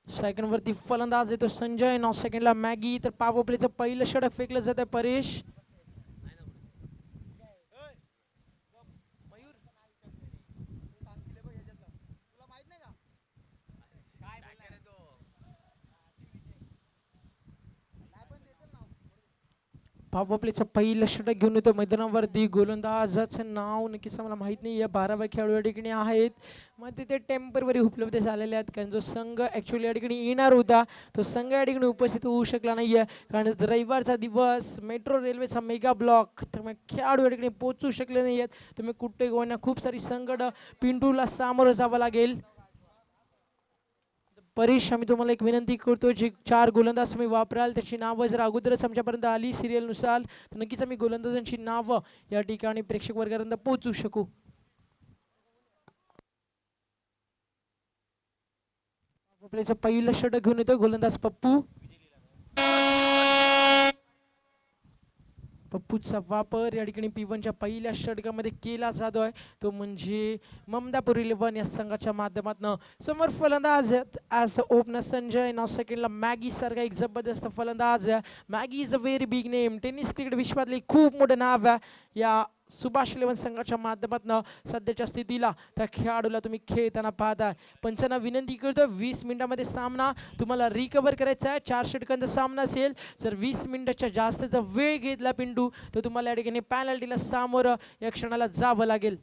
Second वरती फलंदाज येतो संजय, 9 सेकंडला मॅगी. तर पॉवर प्लेचं पहिलं षटक फेकलं जातं परेश. पॉवर प्लेचं पहिलं षटक घेऊन येतो मैदानावरती. गोलंदाजाचं नाव नक्कीच मला माहित नाही आहे. 12 खेळाडू या ठिकाणी आहेत. मग तिथे टेम्पररी उपलब्ध झालेले आहेत, कारण जो संघ ॲक्च्युली या ठिकाणी येणार होता तो संघ या ठिकाणी उपस्थित होऊ शकला नाही आहे, कारण रविवारचा दिवस, मेट्रो रेल्वेचा मेगा ब्लॉक, त्यामुळे खेळाडू या ठिकाणी पोहोचू शकले नाही आहेत. तुम्ही कुठे गोवण्या खूप सारी संकट पिंटूला सामोरं जावं लागेल. परेश, आम्ही तुम्हाला एक विनंती करतो, जे 4 गोलंदाज तुम्ही वापराल त्याची नावं जर अगोदरच आमच्यापर्यंत आली सिरियलनुसार तर नक्कीच आम्ही गोलंदाजांची नावं या ठिकाणी प्रेक्षक वर्गापर्यंत पोहोचू शकू. आपल्याचं पहिलं षटक घेऊन येतो गोलंदाज पप्पू. पप्पूचा वापर या ठिकाणी P1च्या पहिल्या षटकामध्ये केला जातोय, तो म्हणजे ममदापूर 11 या संघाच्या माध्यमातून. समोर फलंदाज ॲज ओपनर संजय, 9 सेकंडला मॅगी सारखा एक जबरदस्त फलंदाज. Maggie is a very big name, tennis cricket विश्वातले खूप मोठं नाव आहे. या सुभाष 11 संघाच्या माध्यमातून सध्याच्या स्थितीला त्या खेळाडूला तुम्ही खेळताना पाहताय. पंचांना विनंती करतो, 20 मिनिटांमध्ये सामना तुम्हाला रिकवर करायचा आहे. 4 षटकांचा सामना असेल, जर 20 मिनिटाच्या जास्तचा वेळ घेतला पिंटू तर तुम्हाला या ठिकाणी पॅनल्टीला सामोरं या क्षणाला जावं लागेल.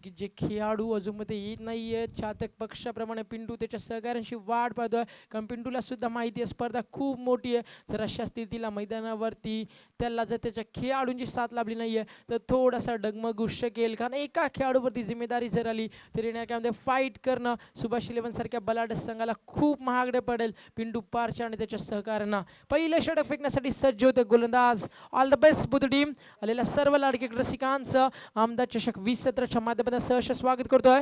की जे खेळाडू अजूनमध्ये येत नाहीये, चातक पक्षाप्रमाणे पिंटू त्याच्या सहकार्यांशी वाट पाहतोय, कारण पिंटूला सुद्धा माहिती आहे स्पर्धा खूप मोठी आहे. जर अशा स्थितीला मैदानावरती त्याला जर त्याच्या खेळाडूंची साथ लाभली नाहीये तर थोडासा डगमगू शकेल, कारण एका खेळाडूवरती जिम्मेदारी जर आली तर येण्यामध्ये फाईट करणं सुभाष 11 सारख्या बलाढ्य संघाला खूप महागडे पडेल. पिंटू पारच्या आणि त्याच्या सहकार्यांना पहिलं षटक फेकण्यासाठी सज्ज होते गोलंदाज. ऑल द बेस्ट बुध टीम. आलेल्या सर्व लाडके रसिकांचं आमदार चषक 2017च्या माध्यमातून सहर्ष स्वागत करतोय.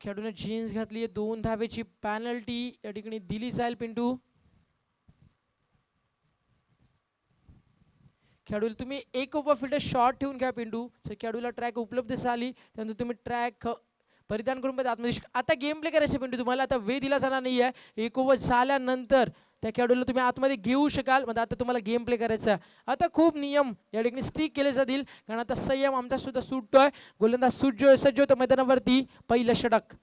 खेळाडूने जीन्स घातली आहे, 2 धावेची पॅनल्टी या ठिकाणी दिली जाईल. पिंटू, खेळाडूला तुम्ही एक ओव्हर फील्डर शॉट ठेवून घ्या. पिंटू, जर खेळाडूला ट्रॅक उपलब्ध झाली त्यानंतर तुम्ही ट्रॅक परिधान करून आतमध्ये आता गेम प्ले करायचे. पिंटू, तुम्हाला आता वेळ दिला जाणार नाही आहे. एक ओव्हर झाल्यानंतर त्या खेळाडूला तुम्ही आतमध्ये घेऊ शकाल. म्हणजे आता तुम्हाला गेम प्ले करायचा. आता खूप नियम या ठिकाणी स्ट्रिक केले जातील, कारण आता संयम आमचा सुद्धा सुटतोय. गोलंदाज सज्ज होतो मैदानावरती. पहिलं षटक,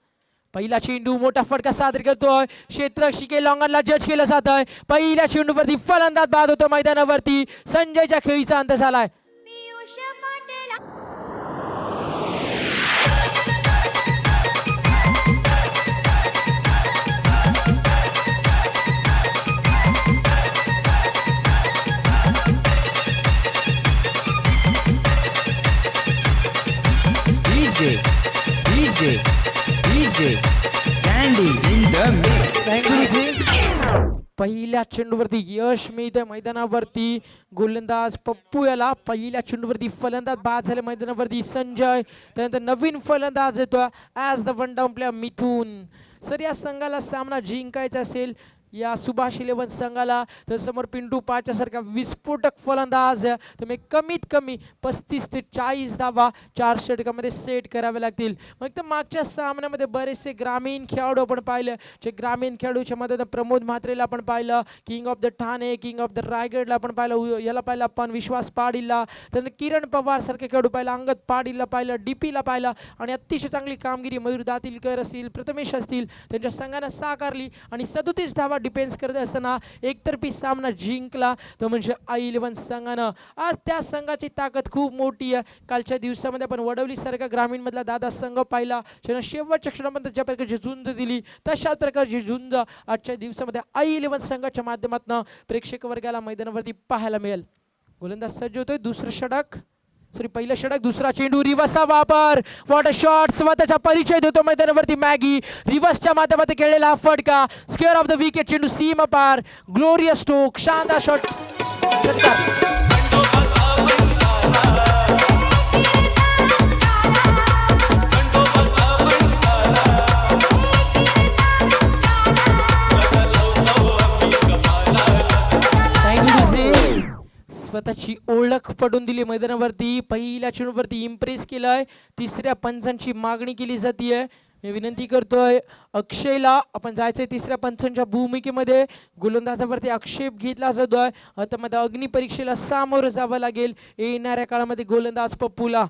पहिला चेंडू, मोठा फटका सादर करतोय. क्षेत्ररक्षिके लॉंगनला जज केलं जात आहे. पहिल्या चेंडूवरती फलंदाज बाद होतो मैदानावरती. संजयच्या खेळीचा अंत झालाय. पहिल्या चेंडूवरती यश मिळतंय मैदानावरती. गोलंदाज पप्पू याला पहिल्या चेंडूवरती फलंदाज बाद झाले मैदानावरती संजय. त्यानंतर नवीन फलंदाज येतो as the one down player Mithun. Sir, या संघाला सामना जिंकायचा असेल या सुभाष 11 संघाला तर समोर पिंटू पाच्या सारखा विस्फोटक फलंदाज तुम्ही कमीत कमी 35 ते 40 धावा 4 षटकामध्ये सेट करावे लागतील. मग तर मागच्या सामन्यामध्ये बरेचसे ग्रामीण खेळाडू आपण पाहिलं. जे ग्रामीण खेळाडूच्या मध्ये प्रमोद म्हात्रेला आपण पाहिलं, king of the Thane, king of the रायगडला आपण पाहिलं, याला पाहिलं आपण विश्वास पाडीलला, त्यानंतर किरण पवार सारखे खेळाडू पाहिलं, अंगद पाडीलला पाहिलं, डीपीला पाहिलं, आणि अतिशय चांगली कामगिरी मयूर दातीलकर असतील, प्रथमेश असतील त्यांच्या संघानं साकारली आणि 37 धावा डिफेन्स करत असताना एकतर्फी सामना जिंकला तो म्हणजे I11 संघानं. आज त्या संघाची ताकद खूप मोठी आहे. कालच्या दिवसामध्ये आपण वडवली सारखा ग्रामीण मधला दादा संघ पाहिला, ज्यानं शेवटच्या क्षणापर्यंत ज्या प्रकारची झुंज दिली तशा प्रकारची झुंज आजच्या दिवसामध्ये I11 संघाच्या माध्यमातून प्रेक्षक वर्गाला मैदानावरती पाहायला मिळेल. गोलंदाज सज्ज होतोय. दुसरं षटक, पहिलं षटक, दुसरा चेंडू, रिव्हर्सचा वापर, वॉटर शॉट, स्वतःचा परिचय देतो मैदानावरती मॅगी. रिव्हर्सच्या माध्यमातून खेळलेला हा फटका, स्क्वेअर ऑफ द विकेट, चेंडू सीमा पार, ग्लोरियस स्ट्रोक, शानदार शॉट. स्वतःची ओळख ओळख पडून दिली मैदानावरती. पहिल्या चेंडूवरती इम्प्रेस केलाय. तिसऱ्या पंचांची मागणी केली जाते. मी विनंती करतोय अक्षयला, आपण जायचंय तिसऱ्या पंचांच्या भूमिकेमध्ये. गोलंदाजावरती आक्षेप घेतला जातोय. आता मध्ये अग्निपरीक्षेला सामोरं जावं लागेल येणाऱ्या काळामध्ये गोलंदाज पप्पूला.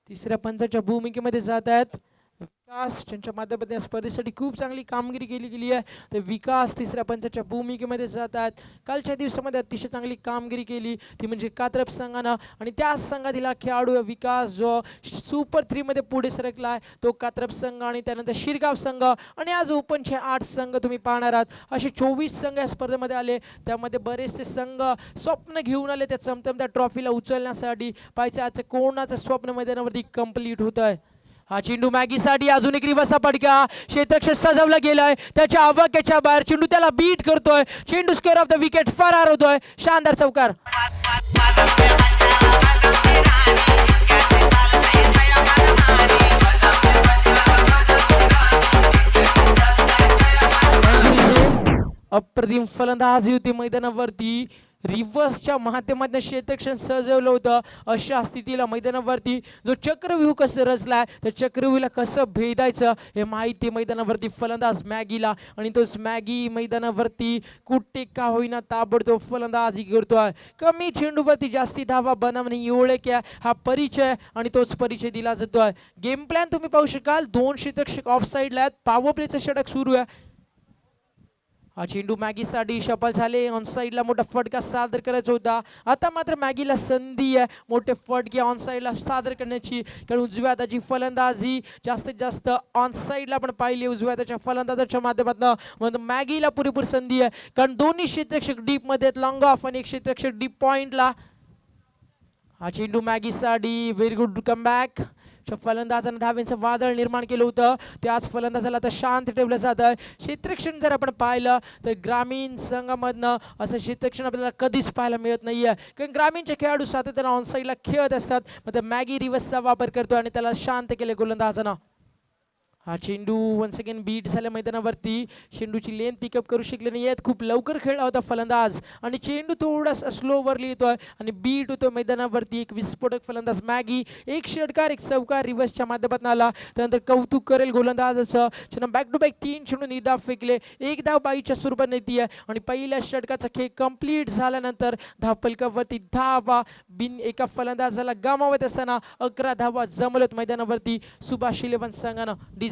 तिसऱ्या पंचाच्या भूमिकेमध्ये जात आहेत विकास, त्यांच्या माध्यमातून स्पर्धेसाठी खूप चांगली कामगिरी केली गेली आहे. ते विकास तिसऱ्या पंचाच्या भूमिकेमध्ये जात आहेत. कालच्या दिवसामध्ये अतिशय चांगली कामगिरी केली ती म्हणजे कात्रप संघानं, आणि त्याच संघातील खेळाडू विकास जो सुपर 3 मध्ये पुढे सरकलाय तो कात्रप संघ, आणि त्यानंतर शिरगाव संघ, आणि आज ओपनचे 8 संघ तुम्ही पाहणार आहात. असे 24 संघ या स्पर्धेमध्ये आले. त्यामध्ये बरेचसे संघ स्वप्न घेऊन आले त्या चमचमत्या ट्रॉफीला उचलण्यासाठी. पाहिजे आजचं कोणाचं स्वप्न मैदानावरती कंप्लीट होत आहे. हा चेंडू मॅगीसाठी अजून एक रिवर्सचा फटका. क्षेत्ररक्षक सजवला गेलाय त्याच्या आवाक्याच्या बाहेर. चेंडू त्याला बीट करतोय. चेंडू स्क्वेअर ऑफ द विकेट फरार होतोय. शानदार चौकार. अप्रतिम फलंदाजी होती मैदानावरती. रिव्हर्सच्या माध्यमातून क्षेत्ररक्षण सजवलं होतं. अशा स्थितीला मैदानावरती जो चक्रव्यूह कसं रचलाय त्या चक्रव्यूहाला कसं भेदायचं हे माहिती मैदानावरती फलंदाज मॅगीला, आणि तोच मॅगी मैदानावरती कुठे का होईना ताबडतोब फलंदाजी करतोय. कमी चेंडूवरती जास्ती धावा बनवणे एवढे हा परिचय, आणि तोच परिचय दिला जातोय. गेम प्लॅन तुम्ही पाहू शकाल. 2 क्षेत्ररक्षक ऑफ साईडला आहेत. पॉवर प्लेचं षटक सुरू आहे. हा चेंडू मॅगीसाठी सफल झाले. ऑन साईडला मोठा फटका सादर करायचा होता. आता मात्र मॅगीला संधी आहे मोठे फटके ऑन साईडला सादर करण्याची, कारण उजव्या हाताची फलंदाजी जास्तीत जास्त ऑन साईडला आपण पाहिली. उजव्या हाताच्या फलंदाजाच्या माध्यमातून मॅगीला पुरेपूर संधी आहे, कारण दोन्ही क्षेत्ररक्षक डीप मध्ये आहेत. लॉंग ऑफ आणि एक क्षेत्ररक्षक डीप पॉइंटला. हा चेंडू मॅगीसाठी व्हेरी गुड कमबॅक. फलंदाजानं धावेंचं वादळ निर्माण केलं होतं. त्याच फलंदाजाला आता शांत ठेवलं जातं. क्षेत्ररक्षण जर आपण पाहिलं तर ग्रामीण संघामधनं असं क्षेत्ररक्षण आपल्याला कधीच पाहायला मिळत नाहीये, कारण ग्रामीणचे खेळाडू सातत्यानं ऑन साईडला खेळत असतात. मग मॅगी रिव्हर्सचा वापर करतो आणि त्याला शांत केले गोलंदाजानं. हा चेंडू वन्स अगेन बीट झाल्या मैदानावरती. चेंडूची लेन पिकअप करू शकले नाही आहेत. खूप लवकर खेळला होता फलंदाज, आणि चेंडू थोडासा स्लोवरली येतोय आणि बीट होतोय मैदानावरती. एक विस्फोटक फलंदाज मॅगी. एक षटकार, एक चौकार रिव्हर्सच्या माध्यमातून आला. त्यानंतर कौतुक करेल गोलंदाजाचं. बॅक टू बॅक 3 चेंडू निधाव फेकले. एक धाव बाईच्या स्वरूपात येते, आणि पहिल्या षटकाचा खेळ कंप्लीट झाल्यानंतर धावफलकावरती धावा बिन एका फलंदाजाला गमावत असताना 11 धावा जमलत मैदानावरती सुभाष 11 संघानं. डीजे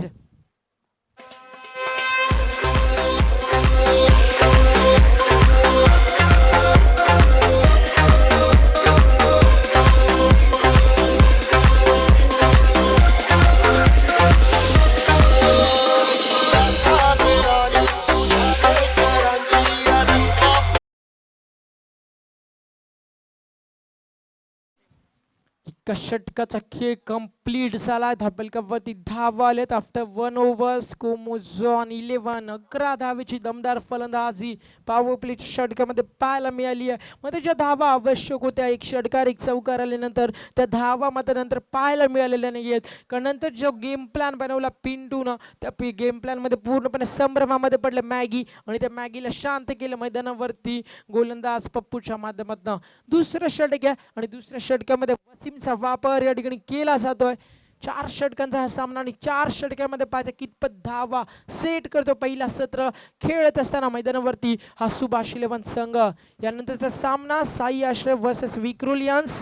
षटकाचा खेळ कंप्लीट झाला. धावफलकावरती धावा आलेत आफ्टर 1 ओव्हर्स. कोमोझॉन 11 11 धावेची दमदार फलंदाजी पॉवर प्लेच्या षटकामध्ये पाहायला मिळाली आहे. मग त्याच्या धावा आवश्यक होत्या. एक षटकार, एक चौकार आल्यानंतर त्या धावा मात्र नंतर पाहायला मिळालेल्या नाही आहेत, कारण नंतर जो गेम प्लॅन बनवला पिंटूनं त्या गेम प्लॅनमध्ये पूर्णपणे संभ्रमामध्ये पडलं मॅगी, आणि त्या मॅगीला शांत केलं मैदानावरती गोलंदाज पप्पूच्या माध्यमातून. दुसरं षटक आहे, आणि दुसऱ्या षटकामध्ये वसीमचा वापर या ठिकाणी केला जातोय. 4 षटकांचा हा सामना, आणि 4 षटकांमध्ये पाहिजे कितपत धावा सेट करतो पहिला सत्र खेळत असताना मैदानावरती हा सुभाष 11 संघ. यानंतरचा सामना साई आश्रय वर्सेस विक्रोलियन्स.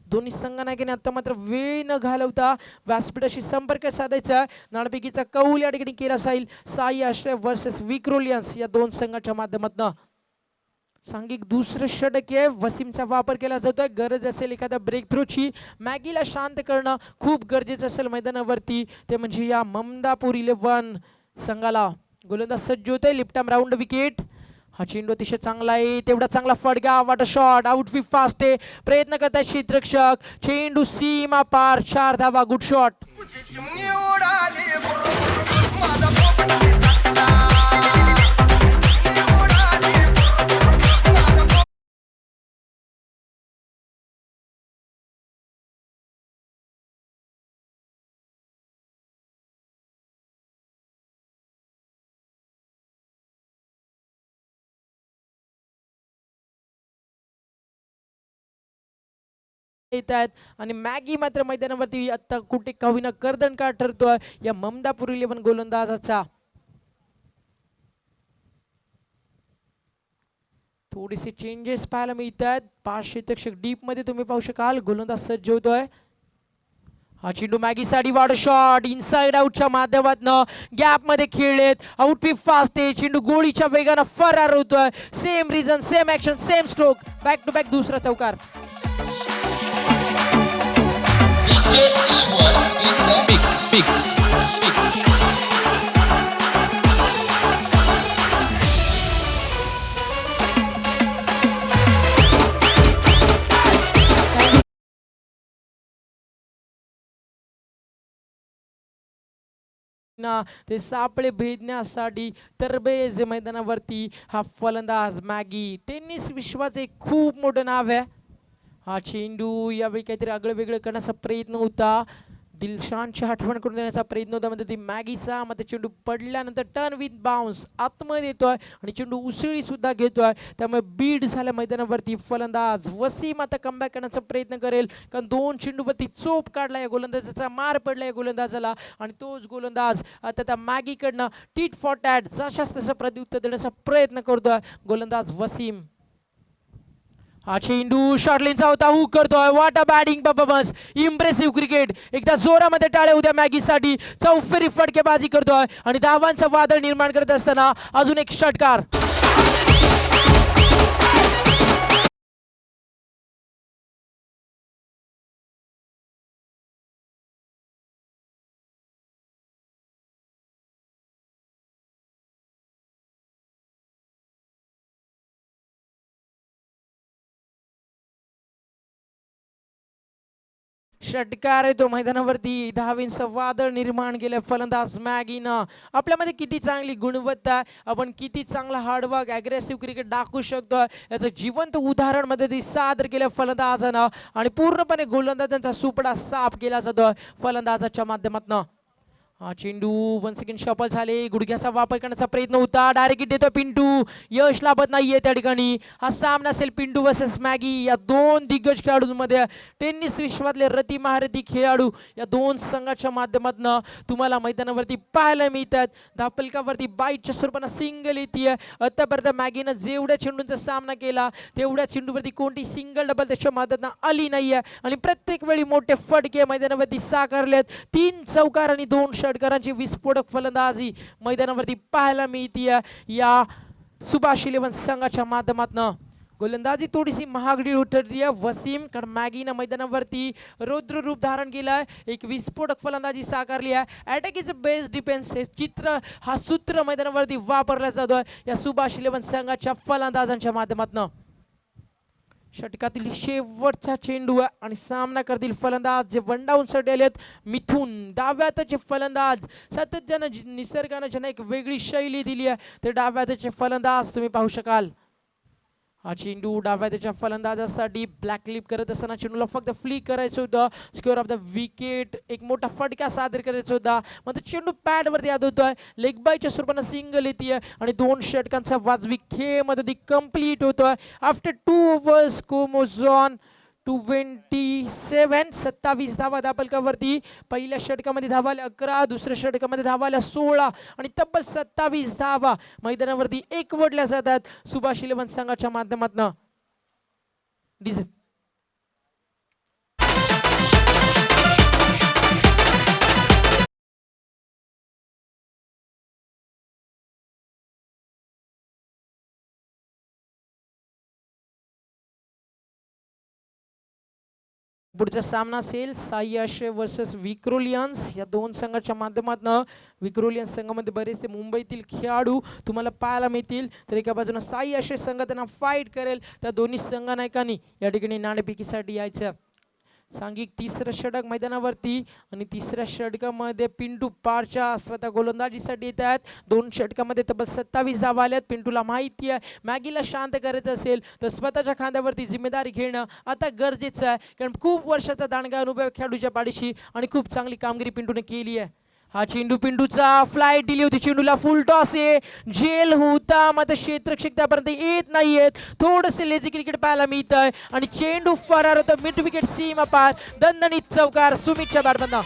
दोन्ही संघनायकांनी आता मात्र वेळ न घालवता व्यासपीठाशी संपर्क साधायचा. नाणेफेकीचा कौल या ठिकाणी केला जाईल. साई आश्रय वर्सेस विक्रोलियन्स या 2 संघाच्या माध्यमातून. सांघिक दुसरं षटक आहे. वसीमचा वापर केला जातोय. गरज असेल एखाद्या ब्रेक थ्रूची, मॅगीला शांत करणं खूप गरजेचं असेल मैदानावरती, ते म्हणजे या ममदापूर 11 संघाला. गोलंदाज सज्ज होते. लिफ्टम राऊंड विकेट. हा चेंडू अतिशय चांगला आहे. तेवढा चांगला फटका. वाट शॉट. आउटफिट फास्ट आहे. प्रयत्न करतात क्षेत्ररक्षक. चेंडू सीमा पार. 4 धावा. Good shot. येत आहेत आणि मॅगी मात्र मैदानावरती आता कुठे कवीना कर्दन का ठरतोय या ममदापूर 11 गोलंदाजाचा. थोडेसे चेंजेस पाहायला मिळतात. 5 शतक डीप मध्ये तुम्ही पाहू शकाल. गोलंदाज सज्ज होतोय. हा चेंडू मॅगी साठी वाढ शॉट इनसाइड आउटच्या माध्यमातून गॅप मध्ये खेळलेत. आउटपी फास्ट आहे. चेंडू गोळीच्या वेगानं फरार होतोय. Same reason same action same stroke. Back to back दुसरा चौकार. ते सापळे भेदण्यासाठी तरबेज मैदानावरती हा फलंदाज मॅगी. टेनिस विश्वाचे खूप मोठं नाव आहे. हा चेंडू यावेळी काहीतरी आगळं वेगळं करण्याचा प्रयत्न होता. दिलशानची आठवण करून देण्याचा प्रयत्न होता. म्हणजे ती मॅगीचा मध्ये चेंडू पडल्यानंतर टर्न विथ बाउन्स आतमध्ये येतोय आणि चेंडू उसळी सुद्धा घेतोय. त्यामुळे बीड झाल्या मैदानावरती. फलंदाज वसीम आता कमबॅक करण्याचा प्रयत्न करेल कारण 2 चेंडूवरती चोप काढला या गोलंदाजाचा. मार पडला या गोलंदाजाला आणि तोच गोलंदाज आता त्या मॅगीकडनं टीट फॉर टॅट जशाच तसं प्रत्युत्तर देण्याचा प्रयत्न करतोय गोलंदाज वसीम. हा चेंडू शॉर्टलेनचा होता. हुक करतोय. What a batting performance. Impressive cricket. एकदा जोरामध्ये टाळ्या उद्या मॅगीसाठी. चौफेरी फटकेबाजी करतोय आणि धावांचं वादळ निर्माण करत असताना अजून एक षटकार. षटकार आहे तो मैदानावरती. धावींचं वादळ निर्माण केलं फलंदाज मॅगीनं. आपल्यामध्ये किती चांगली गुणवत्ता आहे. आपण किती चांगला हार्डवर्क अग्रेसिव्ह क्रिकेट दाखवू शकतो याचं जिवंत उदाहरण मध्ये ती सादर केलं फलंदाजानं आणि पूर्णपणे गोलंदाजांचा सुपडा साफ केला जातो फलंदाजाच्या माध्यमातून. हा चेंडू वन सेकंड शफल झाले. गुडघ्याचा वापर करण्याचा प्रयत्न होता. डायरेक्ट देतो पिंटू. यश लाभत नाहीये त्या ठिकाणी. हा सामना असेल पिंटू वर्सेस मॅगी. या 2 दिग्गज खेळाडूंमध्ये टेनिस विश्वातले रती महारथी खेळाडू या 2 संघाच्या माध्यमातून तुम्हाला मैदानावरती पाहायला मिळतात. धापलकावरती बाईटच्या स्वरूपानं सिंगल येते. आतापर्यंत मॅगीनं जेवढ्या चेंडूंचा सामना केला तेवढ्या चेंडूवरती कोणती सिंगल डबल त्याच्या माध्यमातून आली नाहीये आणि प्रत्येक वेळी मोठे फटके मैदानावरती साकारलेत. 3 चौकार आणि 2 षटकारांची विस्फोटक फलंदाजी मैदानावरती पाहायला मिळते या सुभाष 11 संघाच्या माध्यमातून. गोलंदाजी थोडीशी महागडी ठरली वसीम कारण मॅगीनं मैदानावरती रौद्र रूप धारण केलंय. एक विस्फोटक फलंदाजी साकारली आहे. अटॅक इज बेस्ट डिफेन्स हे चित्र हा सूत्र मैदानावरती वापरला जातोय या सुभाष 11 संघाच्या फलंदाजांच्या माध्यमातून. षटकातील शेवटचा चेंडू आणि सामना करतील फलंदाज जे वनडाऊन साठी आलेत. मिथून डाव्यातचे फलंदाज सातत्यानं निसर्गानं ज्यांना एक वेगळी शैली दिली आहे ते डाव्यातचे फलंदाज तुम्ही पाहू शकाल. हा चेंडू डाव्याच्या फलंदाजासाठी ब्लॅक क्लिप करत असताना चेंडूला फक्त फ्लिक करायचं होतं. स्क्वेअर ऑफ द विकेट एक मोठा फटका सादर करायचा होता. मग चेंडू पॅड वरती याद होतोय. लेग बायच्या स्वरूपानं सिंगल येते आणि 2 षटकांचा वाजवी खेळ मध्ये ती कंप्लीट होतोय. आफ्टर 2 ओव्हर्स कोमोझॉन 27 धावा दापलकावरती. पहिल्या षटकामध्ये धावाल्या 11, दुसऱ्या षटकामध्ये धावाल्या 16 आणि तब्बल 27 धावा मैदानावरती एकवटल्या जातात सुभाष 11 संघाच्या माध्यमातून. पुढचा सामना असेल साई आश्रय वर्सेस विक्रोलियन्स या 2 संघाच्या माध्यमातून. विक्रोलियन्स संघामध्ये बरेचसे मुंबईतील खेळाडू तुम्हाला पाहायला मिळतील. तर एका बाजूने साई आश्रय संघ त्यांना फाईट करेल. त्या दोन्ही संघनायकांनी या ठिकाणी नाणेफेकीसाठी यायचं. सांघिक 3रं षटक मैदानावरती आणि 3ऱ्या षटकामध्ये पिंटू पारच्या स्वतः गोलंदाजीसाठी येत आहेत. 2 षटकामध्ये तब्बल 27 धावा आल्यात. पिंटूला माहिती आहे मॅगीला शांत करायचं असेल तर स्वतःच्या खांद्यावरती जिम्मेदारी घेणं आता गरजेचं आहे कारण खूप वर्षाचा दांडगा अनुभव खेळाडूच्या पाठीशी आणि खूप चांगली कामगिरी पिंटूने केली आहे. हा चेंडू पिंडूचा फ्लाईट दिली होती, चेंडूला फुल टॉस आहे, जेल होता मात्र क्षेत्ररक्षक त्यापर्यंत येत नाहीयेत, थोडंसं लेझी क्रिकेट पाहायला मिळत आहे आणि चेंडू फरार होतो मिड विकेट सीमा पार, दणदणीत चौकार सुमितच्या बॅटमधनं.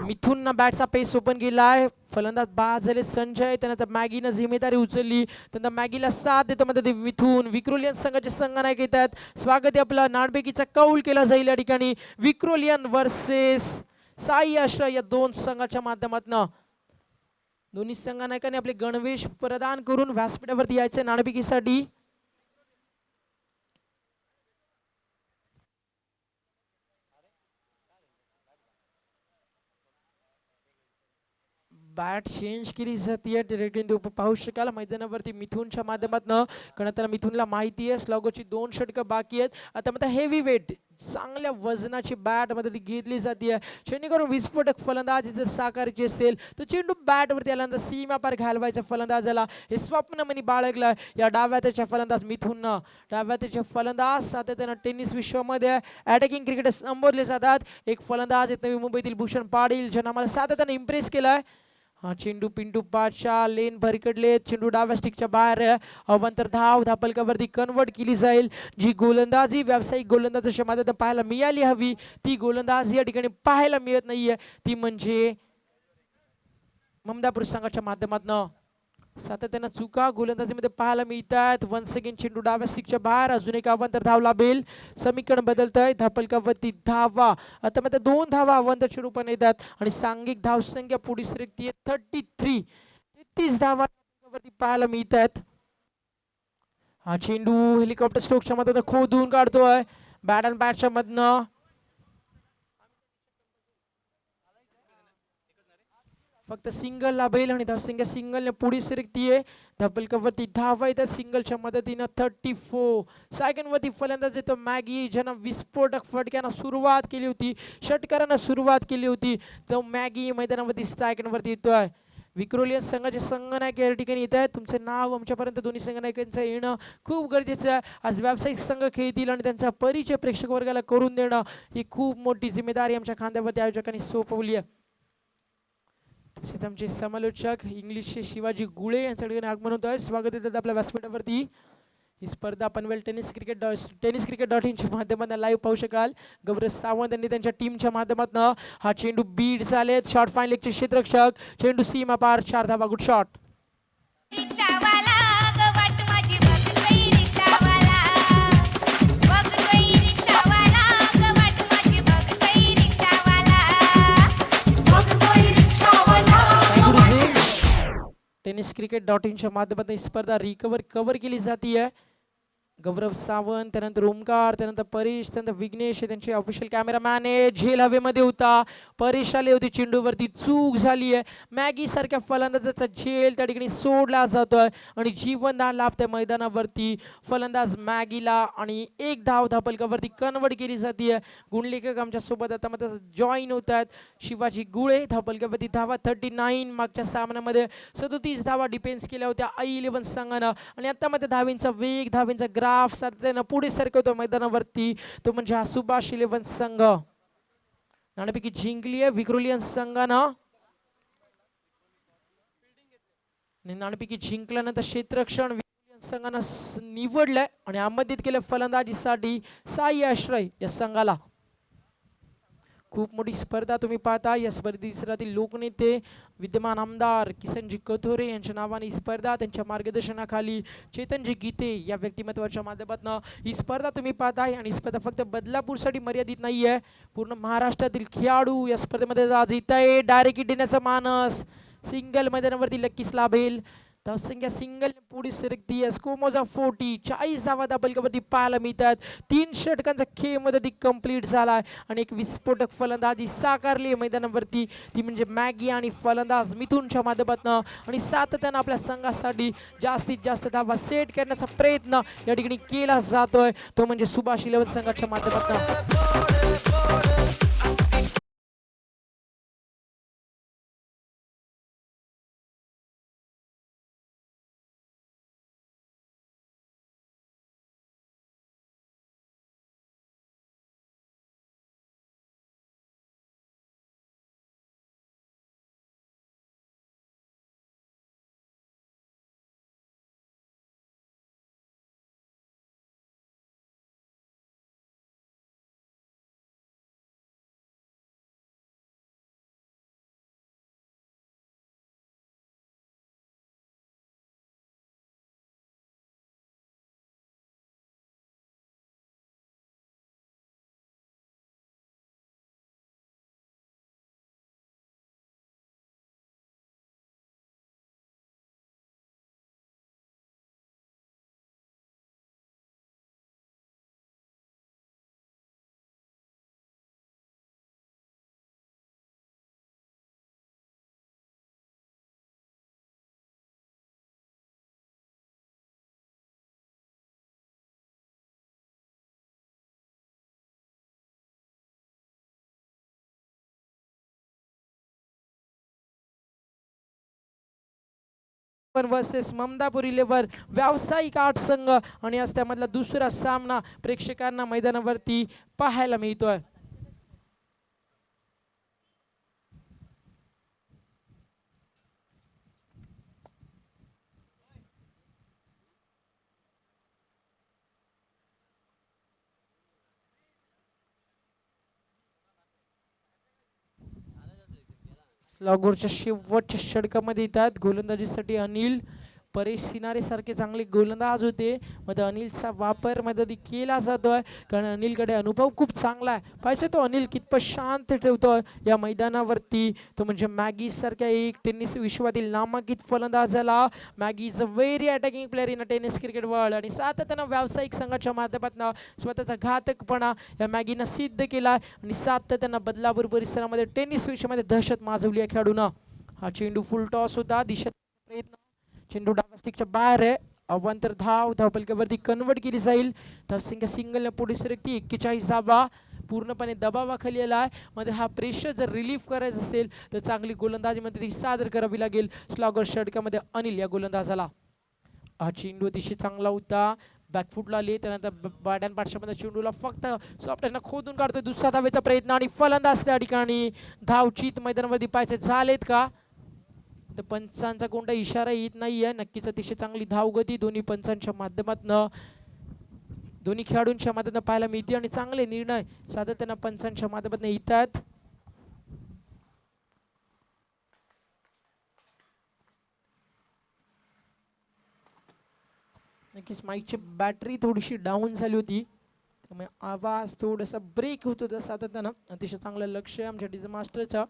मिथुन बॅटचा पेस ओपन केलाय, फलंदाज बाद झाले संजय, त्यानंतर मॅगीनं जिम्मेदारी उचलली, त्यानंतर मॅगीला साथ देतो मध्ये मिथुन. विक्रोलियन संघाचे संघनायक येतात, स्वागत आहे आपला. नाणेफेकीचा कौल केला जाईल या ठिकाणी, विक्रोलियन वर्सेस साई आश्रय या दोन संघाच्या माध्यमातून. दोन्ही संघनायकांनी आपले गणवेश प्रदान करून व्यासपीठावरती यायचे नाणेफेकीसाठी. बॅट चेंज केली जाते डायरेक्टली पाहू शकाल मैदानावरती मिथुनच्या माध्यमातून, कारण त्याला मिथुनला माहिती आहे स्लॉगोची 2 षटकं बाकी आहेत. आता मध्ये हेवी वेट चांगल्या वजनाची बॅट मध्ये ती घेतली जाते, जेणेकरून विस्फोटक फलंदाजी जर साकारायची असेल तर चेंडू बॅटवरती आल्यानंतर सीमा पार घालवायचा फलंदाजाला, हे स्वप्न मनी बाळगलं या डाव्याच्या फलंदाज मिथुननं. डाव्याचे फलंदाज सातत्यानं टेनिस विश्वामध्ये अटॅकिंग क्रिकेट संबोधले जातात. एक फलंदाज आहेत नवी मुंबईतील भूषण पाटील, ज्यांना मला सातत्यानं इम्प्रेस केलाय. हा चेंडू पिंटू पाचच्या लेन भरकडले, चेंडू डाव्या स्टिकच्या बाहेर, अवंतर धाव धापलकावरती कन्वर्ट केली जाईल. जी गोलंदाजी व्यावसायिक गोलंदाजाच्या माध्यमातून पाहायला मिळाली हवी ती गोलंदाजी या ठिकाणी पाहायला मिळत नाहीये, ती म्हणजे ममदापूर संघाच्या माध्यमातून. सातत्यानं चुका गोलंदाजीमध्ये पाहायला मिळतात. वन सेकंड चेंडू डाव्या स्टिकच्या बाहेर, अजून एक अवंतर धाव लाभेल. समीकरण बदलत आहे, धापलकावरती धावा, आता मध्ये 2 धावा अवंतरच्या रूपाने येतात आणि सांघिक धावसंख्या पुढे सरकते 33 धावा पाहायला मिळतात. हा चेंडू हेलिकॉप्टर स्ट्रोकच्या मधून खोदून काढतोय बॅट अँड बॅटच्या मधनं. फक्त सिंगल लाभेल आणि धावसंख्या सिंगलने पुढे सरकतीये. धापलकावरती धावा येतात सिंगलच्या मदतीनं. 34 सेकंडवरती फलंदाज येतो मॅगी, ज्यानं विस्फोटक फटक्यानं सुरुवात केली होती, षटकारानं सुरुवात केली होती, तो मॅगी मैदानावरती सेकंडवरती येतोय. विक्रोलियन संघाचे संघनायक या ठिकाणी येत आहेत. तुमचं नाव आमच्यापर्यंत दोन्ही संघनायकांचं येणं खूप गरजेचं आहे. आज व्यावसायिक संघ खेळतील आणि त्यांचा परिचय प्रेक्षक वर्गाला करून देणं ही खूप मोठी जिम्मेदारी आमच्या खांद्यावरती आयोजकांनी सोपवली आहे. तसेच आमचे समालोचक इंग्लिशचे शिवाजी गुळे यांच्याकडे आगमन होत आहे. स्वागत आहे आपल्या व्यासपीठावरती. ही स्पर्धा पनवेल टेनिस क्रिकेट.इन माध्यमातून लाईव्ह पाहू शकाल. गौरव सावंत यांनी त्यांच्या टीमच्या माध्यमातून हा चेंडू बीड झाले. शॉर्ट फाईन लेगचे क्षेत्ररक्षक, चेंडू सीमा पार, 4 धावा, गुड शॉट. टेनिस क्रिकेट.इन माध्यमातून स्पर्धा कव्हर केली जाते. गौरव सावंत, त्यानंतर ओमकार, त्यानंतर परेश, त्यानंतर विघ्नेश त्यांचे ऑफिशियल कॅमेरामॅन आहे. झेल हवेमध्ये होता, परेश आले होते, चेंडूवरती चूक झाली आहे. मॅगी सारख्या फलंदाजाचा झेल त्या ठिकाणी सोडला जातोय आणि जीवनदान लाभतंय मैदानावरती फलंदाज मॅगीला आणि 1 धाव धापलकावरती कन्वर्ट केली जाते. गुणलेखक आमच्या सोबत आता मध्ये जॉईन होत आहेत. शिवाजी गुळे, धापलकावरती धावा 39, मागच्या सामन्यामध्ये 37 धावा डिफेन्स केल्या होत्या I11 संघानं आणि आता मध्ये धावींचा वेग, धावींचा ग्राफ सातत्यानं पुढे सरकवतो मैदानावरती, तो म्हणजे हा सुभाष 11 संघ. नाणेफेकी जिंकली आहे विक्रोलियन संघानं. नाणेफेकी जिंकल्यानंतर क्षेत्ररक्षण विक्रोलियन संघानं निवडलंय आणि आमंत्रित केलं फलंदाजीसाठी साई आश्रय या संघाला. खूप मोठी स्पर्धा तुम्ही पाहता. या स्पर्धेतील लोकनेते विद्यमान आमदार किसनजी कथोरे यांच्या नावाने स्पर्धा, त्यांच्या मार्गदर्शनाखाली चेतनजी गीते या व्यक्तिमत्वाच्या माध्यमातून ही स्पर्धा तुम्ही पाहताय. आणि स्पर्धा फक्त बदलापूरसाठी मर्यादित नाही आहे, पूर्ण महाराष्ट्रातील खेळाडू या स्पर्धेमध्ये आज येत आहे. डायरेक्ट देण्याचा मानस, सिंगल मैदानावरती नक्कीच लाभेल. धावसंख्या सिंगल पुढे सरकती. स्कोमोजा 40 धावा धापलकावरती पाहायला मिळतात. 3 षटकांचा खेळ मध्ये ती कंप्लीट झालाय आणि एक विस्फोटक फलंदाजी साकारली मैदानावरती, ती म्हणजे मॅगी आणि फलंदाज मिथुनच्या माध्यमातून. आणि सातत्यानं आपल्या संघासाठी जास्तीत जास्त धावा सेट करण्याचा प्रयत्न या ठिकाणी केला जातोय, तो म्हणजे सुभाष 11 संघाच्या माध्यमातून. वर्सेस ममदापूर 11 व्यावसायिक 8 संघ आणि आज त्यामधला दुसरा सामना प्रेक्षकांना मैदानावरती पाहायला मिळतोय. स्लॉगरच्या शेवटच्या षटकामध्ये येतात गोलंदाजीसाठी अनिल. परेश सिनारे सारखे चांगले गोलंदाज होते, मध्ये अनिलचा वापर मध्ये केला जातोय कारण अनिलकडे अनुभव खूप चांगला आहे. पाहिजे तो अनिल कितपत शांत ठेवतोय या मैदानावरती, तो म्हणजे मॅगी सारख्या एक टेनिस विश्वातील नामांकित फलंदाज झाला. Maggi is a very attacking player in a tennis cricket world आणि सातत्यानं व्यावसायिक संघाच्या माध्यमातून स्वतःचा घातकपणा या मॅगीनं सिद्ध केला आणि सातत्यानं बदलापूर परिसरामध्ये टेनिस विश्वामध्ये दहशत माजवली आहे खेळाडूंना. हा चेंडू फुल टॉस होता, दिशा प्रयत्न, चेंडू डायस्टिकच्या बाहेर आहे. अवांतर धाव धावपलक्यावरती कन्वर्ट केली जाईल. धावसंख्या सिंगल पुढे सरकती 41 धावा पूर्णपणे दबावाखाली आला आहे. मध्ये हा प्रेशर जर रिलीफ करायचा असेल तर चांगली गोलंदाजी मध्ये ती सादर करावी लागेल. स्लॉगर षटकामध्ये अनिल या गोलंदाजाला. हा चेंडू अतिशय चांगला होता, बॅकफुटला आली, त्यानंतर बॅट पाठशामध्ये चेंडूला फक्त सॉफ्टनं खोदून काढतोय. दुसरा धावेचा प्रयत्न आणि फलंदाज त्या ठिकाणी धावचीत मैदानामध्ये पाहायचे झालेत का, तर पंचांचा कोणता इशारा येत नाहीये. नक्कीच अतिशय चांगली धावगती दोन्ही पंचांच्या माध्यमातून दोन्ही खेळाडूंच्या माध्यमातून पाहायला मिळते आणि चांगले निर्णय सातत्यानं पंचांच्या माध्यमातून येतात. नक्कीच माईकची बॅटरी थोडीशी डाऊन झाली होती, त्यामुळे आवाज थोडासा ब्रेक होत होता सातत्यानं. अतिशय चांगलं लक्ष आहे आमच्या डीजे मास्टरचा,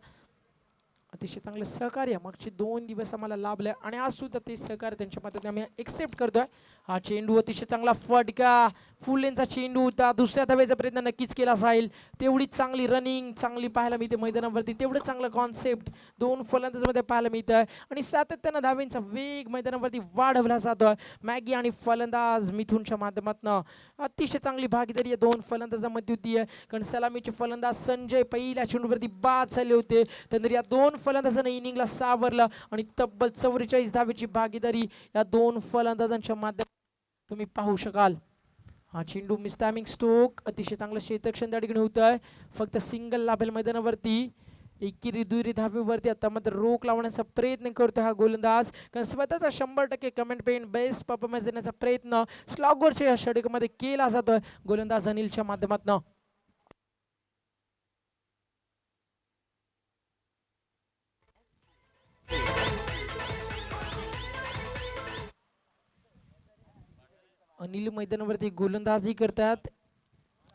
अतिशय चांगलं सहकार्य मागचे 2 दिवस आम्हाला लाभले आणि आज सुद्धा ते सहकार्य त्यांच्या माध्यमातून आम्ही एक्सेप्ट करतोय. हा चेंडू अतिशय चांगला फटका, फुल लेनचा चेंडू होता. दुसऱ्या धावेचा प्रयत्न नक्कीच केला जाईल. तेवढीच चांगली रनिंग चांगली पाहायला मिळते मैदानावरती, तेवढं चांगलं कॉन्सेप्ट दोन फलंदाजांमध्ये पाहायला मिळतं आणि सातत्यानं धावेंचा वेग मैदानावरती वाढवला जातोय. मॅगी आणि फलंदाज मिथुनच्या माध्यमातून अतिशय चांगली भागीदारी या दोन फलंदाजांमध्ये होती आहे. कारण सलामीचे फलंदाज संजय पहिल्या चेंडूवरती बाद झाले होते, त्यानंतर या दोन फलंदाजांनी इनिंगला सावरलं आणि तब्बल 44 धावेची भागीदारी या दोन फलंदाजांच्या माध्यमातून तुम्ही पाहू शकाल. हा चेंडू मिस टायमिंग स्ट्रोक, अतिशय चांगलं क्षेत्ररक्षण त्या ठिकाणी होत आहे. फक्त सिंगल लाभेल मैदानावरती, एकेरी दुहेरी धावेवरती आता मात्र रोख लावण्याचा प्रयत्न करतोय हा गोलंदाज, कारण स्वतःचा 100% कमेंट पेन बेस्ट परफॉर्मन्स देण्याचा प्रयत्न स्लॉगरच्या या षटकामध्ये केला जातोय गोलंदाज अनिलच्या माध्यमातून. अनिल मैदानावरती गोलंदाजी करतात.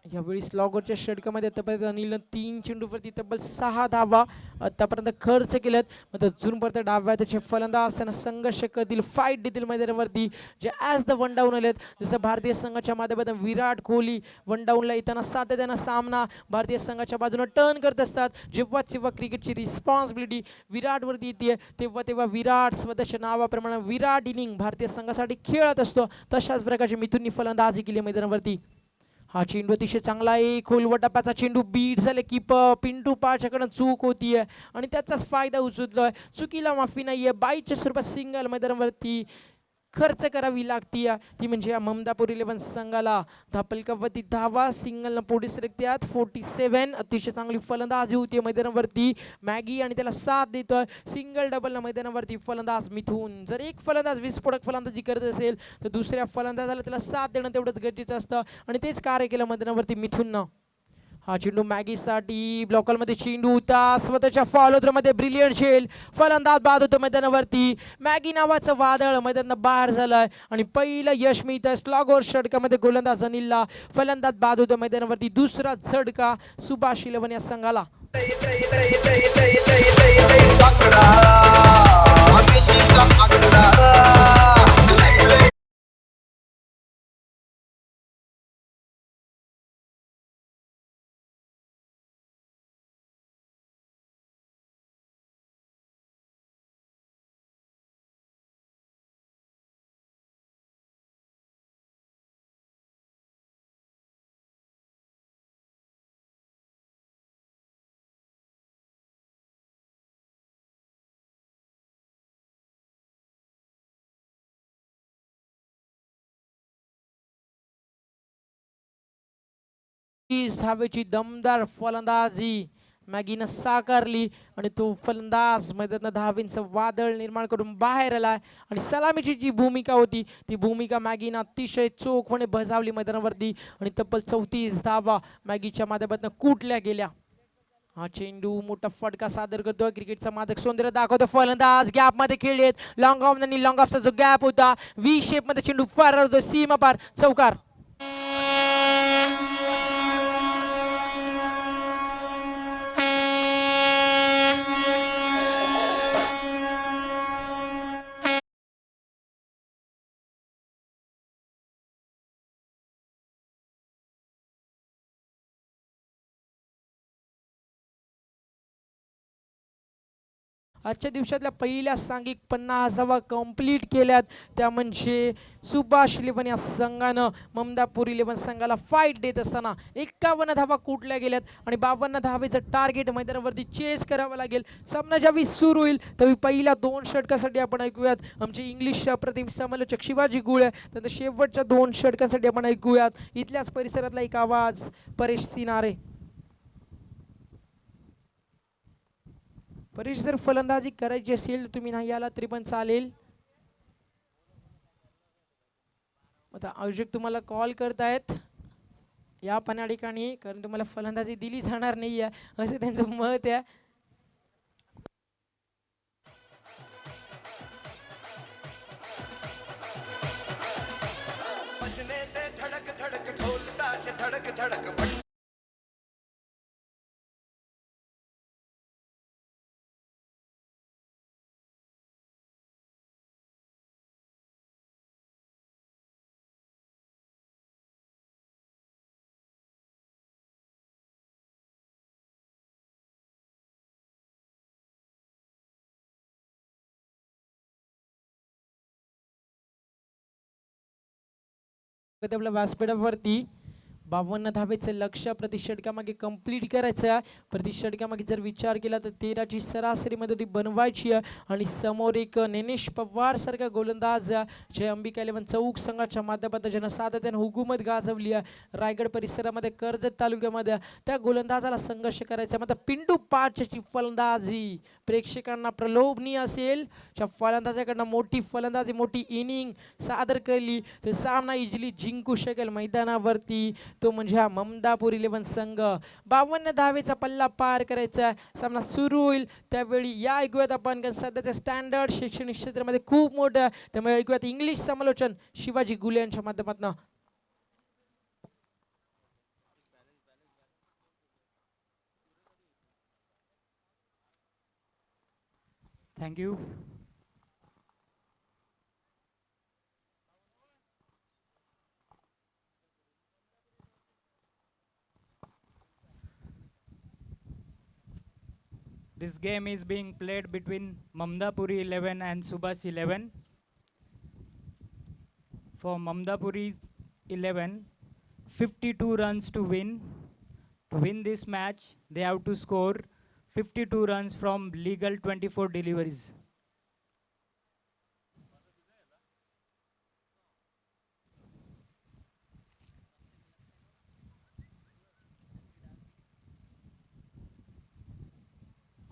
यावेळी स्लॉगरच्या षटकामध्ये आतापर्यंत अनिलनं 3 चेंडूवरती तब्बल 6 धावा आतापर्यंत खर्च केल्यात. मात्र अजूनपर्यंत डाव्या त्याचे फलंदाज त्यांना संघर्ष करतील, फाईट देतील मैदानावरती जे ॲज द वन डाऊन आलेत. जसं भारतीय संघाच्या माध्यमातून विराट कोहली वन डाऊनला येताना सातत्यानं सामना भारतीय संघाच्या बाजूने टर्न करत असतात. जेव्हा जेव्हा क्रिकेटची रिस्पॉन्सिबिलिटी विराटवरती येते तेव्हा तेव्हा विराट स्वतःच्या नावाप्रमाणे विराट इनिंग भारतीय संघासाठी खेळत असतो. तशाच प्रकारची मिथुननी फलंदाजी केली मैदानावरती. हा चेंडू अतिशय चांगला आहे, खोलवटापाचा चेंडू बीट झाले, कीपर पिंटू पाचकडनं चूक होतीये आणि त्याचाच फायदा उचलतोय. चुकीला माफी नाहीये, बाईच्या स्वरूपात सिंगल मैदानावरती खर्च करावी लागती, ती म्हणजे या ममदापूर 11 संघाला. धापलकावरती धावा सिंगलनं पुढे सरकत्यात 47. अतिशय चांगली फलंदाजी होती मैदानावरती, मॅगी आणि त्याला साथ देतोय. सिंगल डबलनं मैदानावरती फलंदाज मिथून. जर एक फलंदाज विस्फोटक फलंदाजी करत असेल तर दुसऱ्या फलंदाजाला त्याला साथ देणं तेवढंच गरजेचं असतं आणि तेच कार्य केलं मैदानावरती मिथूननं. हा चेंडू मॅगीसाठी ब्लॉकरमध्ये चेंडू होता, स्वतःच्या फॉलोथ्रोमध्ये ब्रिलियंट झेल, फलंदाज बाद होतो मैदानावरती. मॅगी नावाचं वादळ मैदानात बाहेर झालंय आणि पहिलं यश मिळतं स्लॉगर षटकामध्ये गोलंदाज अनिलला. फलंदाज बाद होतो मैदानावरती, दुसरा झटका सुभाष 11 या संघाला. धावेची दमदार फलंदाजी मॅगीनं साकारली आणि तो फलंदाज मैदानात धावेंचं वादळ निर्माण करून बाहेर आलाय आणि सलामीची जी भूमिका होती ती भूमिका मॅगीनं अतिशय चोखपणे बजावली मैदानावरती आणि तब्बल 34 धावा मॅगीच्या माध्यमातून कुठल्या गेल्या. हा चेंडू मोठा फटका सादर करतोय. क्रिकेटचा मादक सौंदर्य दाखवतो फलंदाज गॅप मध्ये खेळलेत. लॉंग ऑफ आणि लॉंग ऑफचा जो गॅप होता व्ही शेप मध्ये चेंडू फार होतो सीमा पार चौकार. आजच्या दिवसातल्या पहिल्या सांघिक 50 धावा कंप्लीट केल्यात. त्या म्हणजे सुभाष इलेव्हन या संघानं ममदापूर इलेव्हन संघाला फाईट देत असताना 51 धावा कुठल्या गेल्यात आणि 52 धावेचं टार्गेट मैदानावरती चेस करावं लागेल. सामना ज्यावेळी सुरू होईल त्यावेळी पहिल्या 2 षटकासाठी आपण ऐकूयात आमचे इंग्लिश प्रतिम समालोचक शिवाजी गुळे. त्यानंतर शेवटच्या 2 षटकांसाठी आपण ऐकूयात इथल्याच परिसरातला एक आवाज परेश सिनारे. परेश जर फलंदाजी करायची असेल तुम्ही नाही आला तरी पण चालेल. आता आयोजक तुम्हाला कॉल करतायत या पण या ठिकाणी कारण तुम्हाला फलंदाजी दिली जाणार नाही आहे असं त्यांचं मत आहे. आपल्या व्यासपीठावरती 52 धावेचं लक्ष प्रति षटकामागे कंप्लीट करायचं आहे. प्रति षटकामागे जर विचार केला तर 13ची सरासरी मध्ये ती बनवायची आहे आणि समोर एक नेनेश पवार सारखा गोलंदाज जे अंबिका इलेव्हन चौक संघाच्या माध्यमातून ज्यानं सातत्याने हुकूमत गाजवली आहे रायगड परिसरामध्ये कर्जत तालुक्यामध्ये त्या गोलंदाजाला संघर्ष करायचा. मात्र पिंटू पाचची फलंदाजी प्रेक्षकांना प्रलोभनीय असेल. त्या फलंदाजाकडनं मोठी फलंदाजी मोठी इनिंग सादर केली तर सामना इजिली जिंकू शकेल मैदानावरती तो म्हणजे हा ममदापूर इलेव्हन संघ. 52 धावेचा पल्ला पार करायचा सामना सुरू होईल त्यावेळी या ऐकूयात आपण कारण सध्याच्या स्टँडर्ड शैक्षणिक क्षेत्रामध्ये खूप मोठं त्यामुळे ऐकूयात इंग्लिश समालोचन शिवाजी गुले यांच्या माध्यमातून. Thank you. This game is being played between Mamdapuri 11 and Subhas 11. For Mamdapuri 11, 52 runs to win. To win this match, they have to score 52 runs from legal 24 deliveries.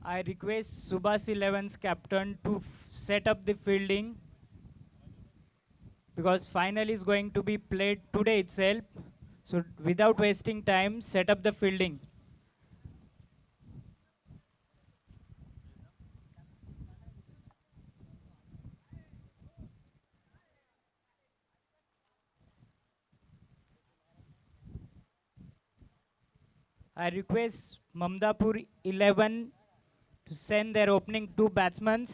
I request Subhas 11's captain to set up the fielding because final is going to be played today itself. So without wasting time, set up the fielding. I request Mamdapur 11 to send their opening 2 batsmen.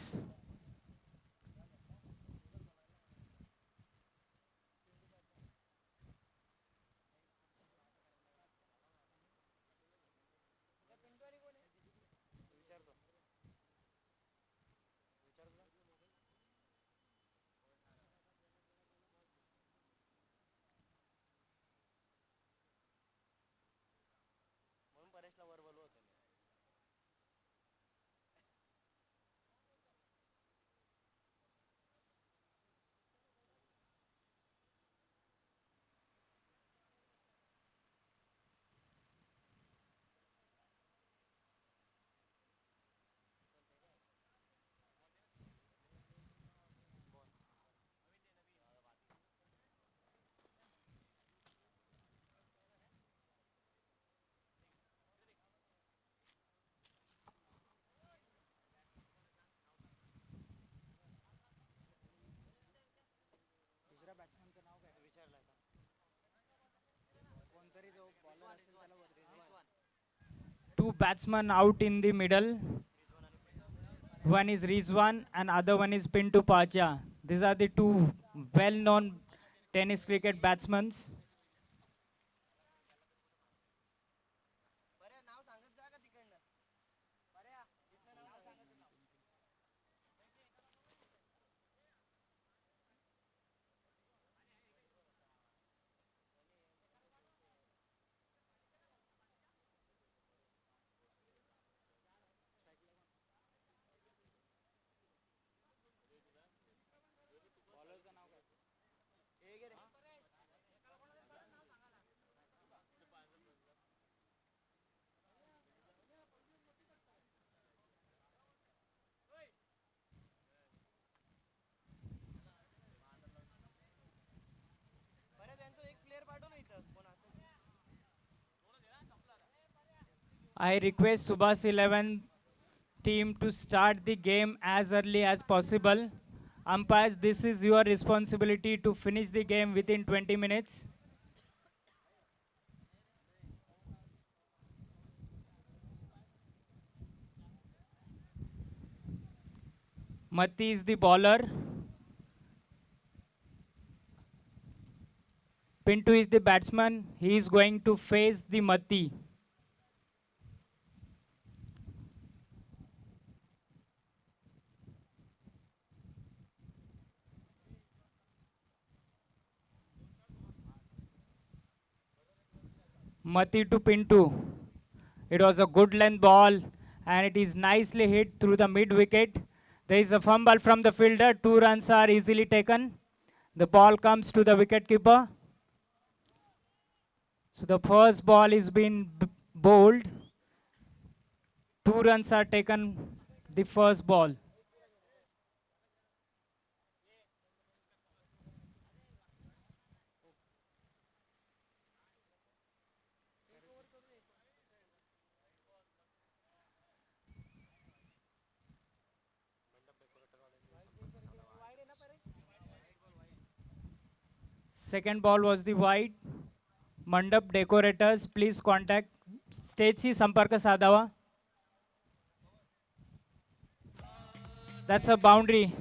Two batsmen out in the middle. One is Rizwan and other one is Pintu Pacha. These are the two well-known tennis cricket batsmen. I request Subhas 11 team to start the game as early as possible. Umpires, this is your responsibility to finish the game within 20 minutes. Matti is the bowler. Pintu is the batsman. He is going to face the Matti. Matti to Pintu. It was a good length ball and it is nicely hit through the mid wicket. There is a fumble from the fielder. 2 runs are easily taken. The ball comes to the wicket keeper. So the first ball is being bowled. 2 runs are taken the first ball. Second ball was the wide. Mandap decorators, please contact स्टेजशी संपर्क साधावा. That's a boundary.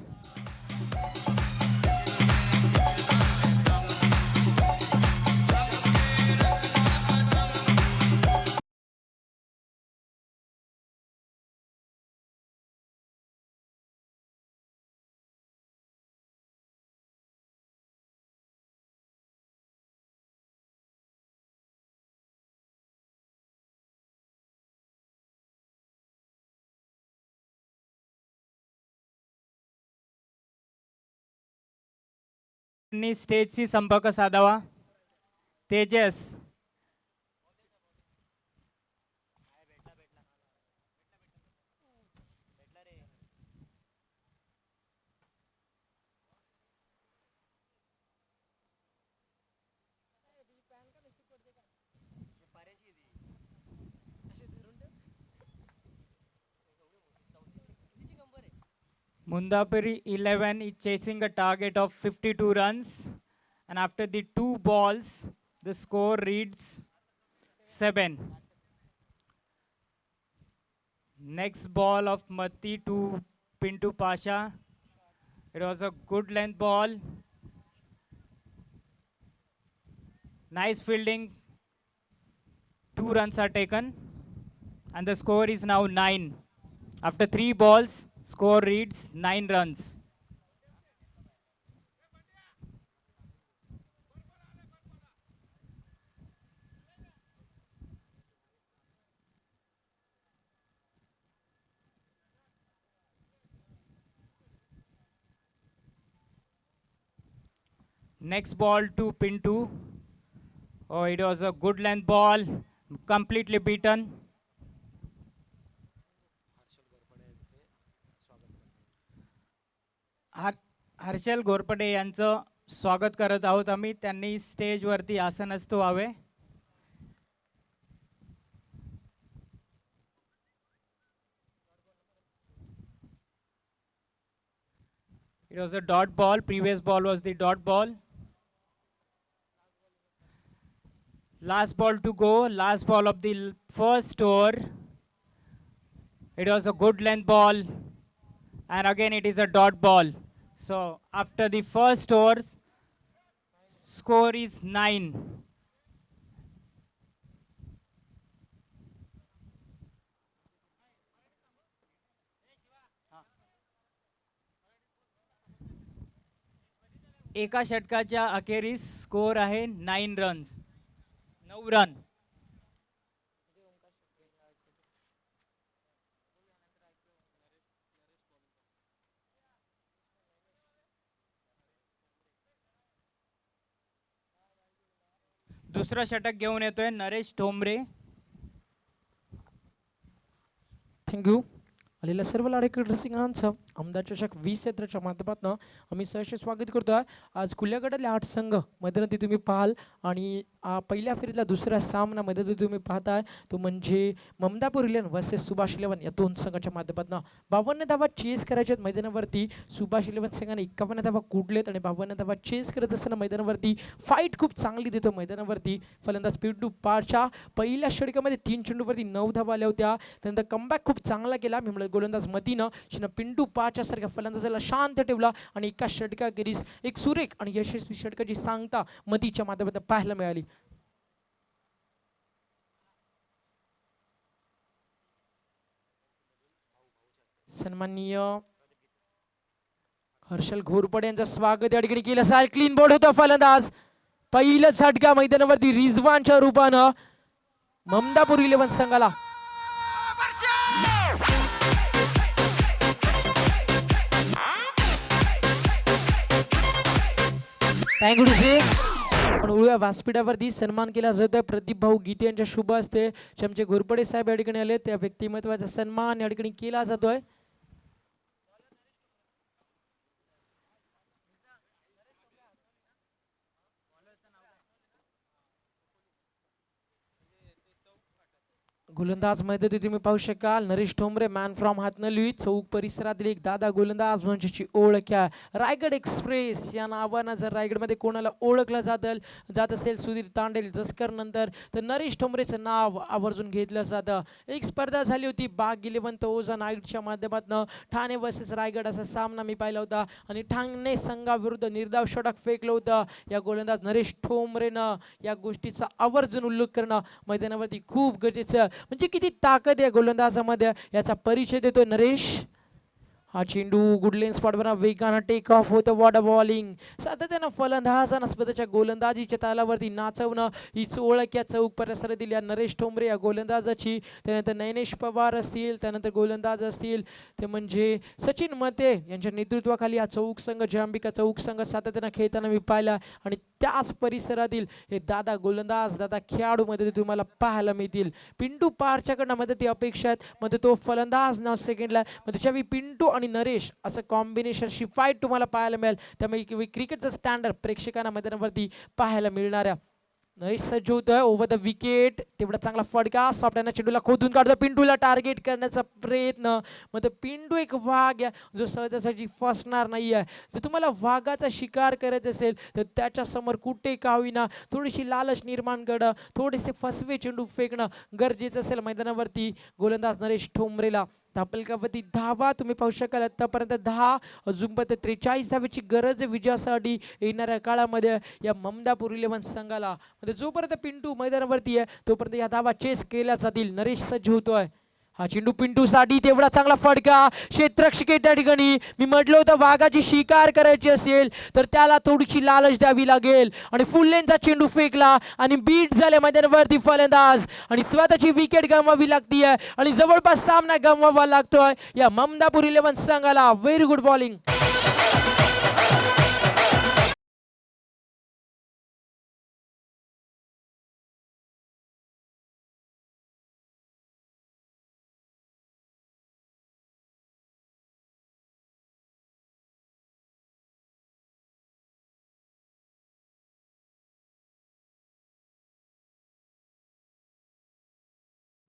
स्टेजशी संपर्क साधावा. Tejas Mundapuri 11 is chasing a target of 52 runs, and after the 2 balls, the score reads 7. Next ball of Matti to Pintu Pasha. It was a good length ball. Nice fielding. 2 runs are taken, and the score is now 9. After 3 balls, score reads 9 runs. Next ball to Pintu. Oh, it was a good length ball, completely beaten. Harshal Ghorpade यांचं स्वागत करत आहोत आम्ही. त्यांनी स्टेजवरती आसनस्थ व्हावे. It was a dot ball. Previous ball was the dot ball. Last ball to go. Last ball of the first over. It was a good length ball. And again it is a dot ball. So after the first over, score is 9. एका षटकाच्या अखेरीस score आहे 9 runs, 9 run. दुसरं षटक घेऊन येतोय Naresh Thombare. Thank you. आलेल्या सर्व लाडेकर रसिकांचं आमदार चषक 20 क्षेत्राच्या माध्यमातून आम्ही सहर्ष स्वागत करतोय. आज खुल्या गटातले 8 संघ मैदानात तुम्ही पाहाल आणि पहिल्या फेरीतला दुसरा सामना मैदानात तुम्ही पाहताय तो म्हणजे ममदापूर 11 वर्सेस सुभाष 11 या दोन संघाच्या माध्यमातून 52 धावा चेस करायच्या मैदानावरती. सुभाष 11 संघाने 51 धावा कुडलेत आणि 52 धावा चेस करत असताना मैदानावरती फाईट खूप चांगली देतो मैदानावरती. फलंदाज पिंटू पारच्या पहिल्या षटकामध्ये 3 चेंडूवरती 9 धावा आल्या होत्या. त्यानंतर कमबॅक खूप चांगला केला गोलंदाज मतीनं पिंटू पाच्या सारख्या फलंदाजाला शांत ठेवला आणि एका षटकाखेरीस एक सुरेख आणि यशस्वी षटकाची सांगता मतीच्या माध्यमातून पाहायला मिळाली. सन्माननीय हर्षल घोरपडे यांचं स्वागत या ठिकाणी केलं असेल. क्लीन बोर्ड होता फलंदाज. पहिलं झटका मैदानावरती रिजवानच्या रूपानं ममदापूर 11 संघाला. थँक्यू आपण उळव्या व्यासपीठावरती सन्मान केला जातोय. प्रदीप भाऊ गीते यांच्या शुभ हस्ते चमचे घोरपडे साहेब या ठिकाणी आले. त्या व्यक्तिमत्वाचा सन्मान या ठिकाणी केला जातोय. गोलंदाज मैदानात तुम्ही पाहू शकाल नरेश ठोंबरे मॅन फ्रॉम हातनलवी. चौक परिसरातील एक दादा गोलंदाज म्हणजे ओळख आहे. रायगड एक्सप्रेस या नावानं जर रायगडमध्ये कोणाला ओळखलं जात असेल सुधीर तांडेल जसकर नंतर तर नरेश ठोंबरेचं नाव आवर्जून घेतलं जातं. एक स्पर्धा झाली होती बाग 11 ओझा नाईटच्या माध्यमातून ठाणे वर्सेस रायगड असा सामना मी पाहिला होता आणि ठाणे संघाविरुद्ध निर्धाव षटक फेकलं होतं या गोलंदाज नरेश ठोंबरेनं. या गोष्टीचा आवर्जून उल्लेख करणं मैदानावरती खूप गरजेचं म्हणजे किती ताकद आहे गोलंदाजामध्ये याचा परिचय देतोय नरेश. हा चेंडू गुडलेन स्पॉटवर वेगानं टेक ऑफ होतं. वॉटर बॉलिंग सातत्यानं फलंदाजांना स्वतःच्या गोलंदाजीच्या तालावरती नाचवणं हीच ओळख या चौक परिसरातील या नरेश ठोंबरे या गोलंदाजाची. त्यानंतर नयनेश पवार असतील त्यानंतर गोलंदाज असतील ते म्हणजे सचिन मते यांच्या नेतृत्वाखाली हा चौक संघ जयांबिका चौक संघ सातत्यानं खेळताना मी पाहिला आणि त्याच परिसरातील हे दादा गोलंदाज दादा खेळाडूमध्ये तुम्हाला पाहायला मिळतील. पिंटू पारच्याकडनं मदती अपेक्षा आहेत मध्ये तो फलंदाज नाव सेकंडला त्याच्यावेळी पिंटू आणि नरेश असं कॉम्बिनेशनशी फाईट तुम्हाला पाहायला मिळेल. त्यामुळे क्रिकेटचं स्टँडर्ड प्रेक्षकांना मैदानावरती पाहायला मिळणाऱ्या. नरेश सज्ज होतोय ओव्हर द विकेट. तेवढा चांगला फटका सापड्यानं चेंडूला खोदून काढतो. पिंटूला टार्गेट करण्याचा प्रयत्न. मग पिंटू एक वाघ आहे जो सहजासहजी फसणार नाही आहे. जर तुम्हाला वाघाचा शिकार करायचा असेल तर त्याच्या समोर कुठे का होईना थोडीशी लालच निर्माण करणं थोडेसे फसवे चेंडू फेकणं गरजेचं असेल मैदानावरती. गोलंदाज नरेश ठोंबरेला धापलकावरती धावा तुम्ही पाहू शकाल आतापर्यंत 10 अजूनपर्यंत 43 धावेची गरज विजयासाठी येणाऱ्या काळामध्ये या ममदापूर 11 संघाला. म्हणजे जोपर्यंत पिंटू मैदानावरती आहे तोपर्यंत या धावा चेस केल्या जातील. नरेश सज्ज होतोय. हा चेंडू पिंटूसाठी तेवढा चांगला फटका. क्षेत्ररक्षक त्या ठिकाणी मी म्हटलं होतं वाघाची शिकार करायची असेल तर त्याला थोडीशी लालच द्यावी लागेल आणि फुल लेनचा चेंडू फेकला आणि बीट झाले मैदानावरती फलंदाज आणि स्वतःची विकेट गमवावी लागतीये आणि जवळपास सामना गमवावा लागतोय या ममदापूर 11 संघाला. Very good bowling.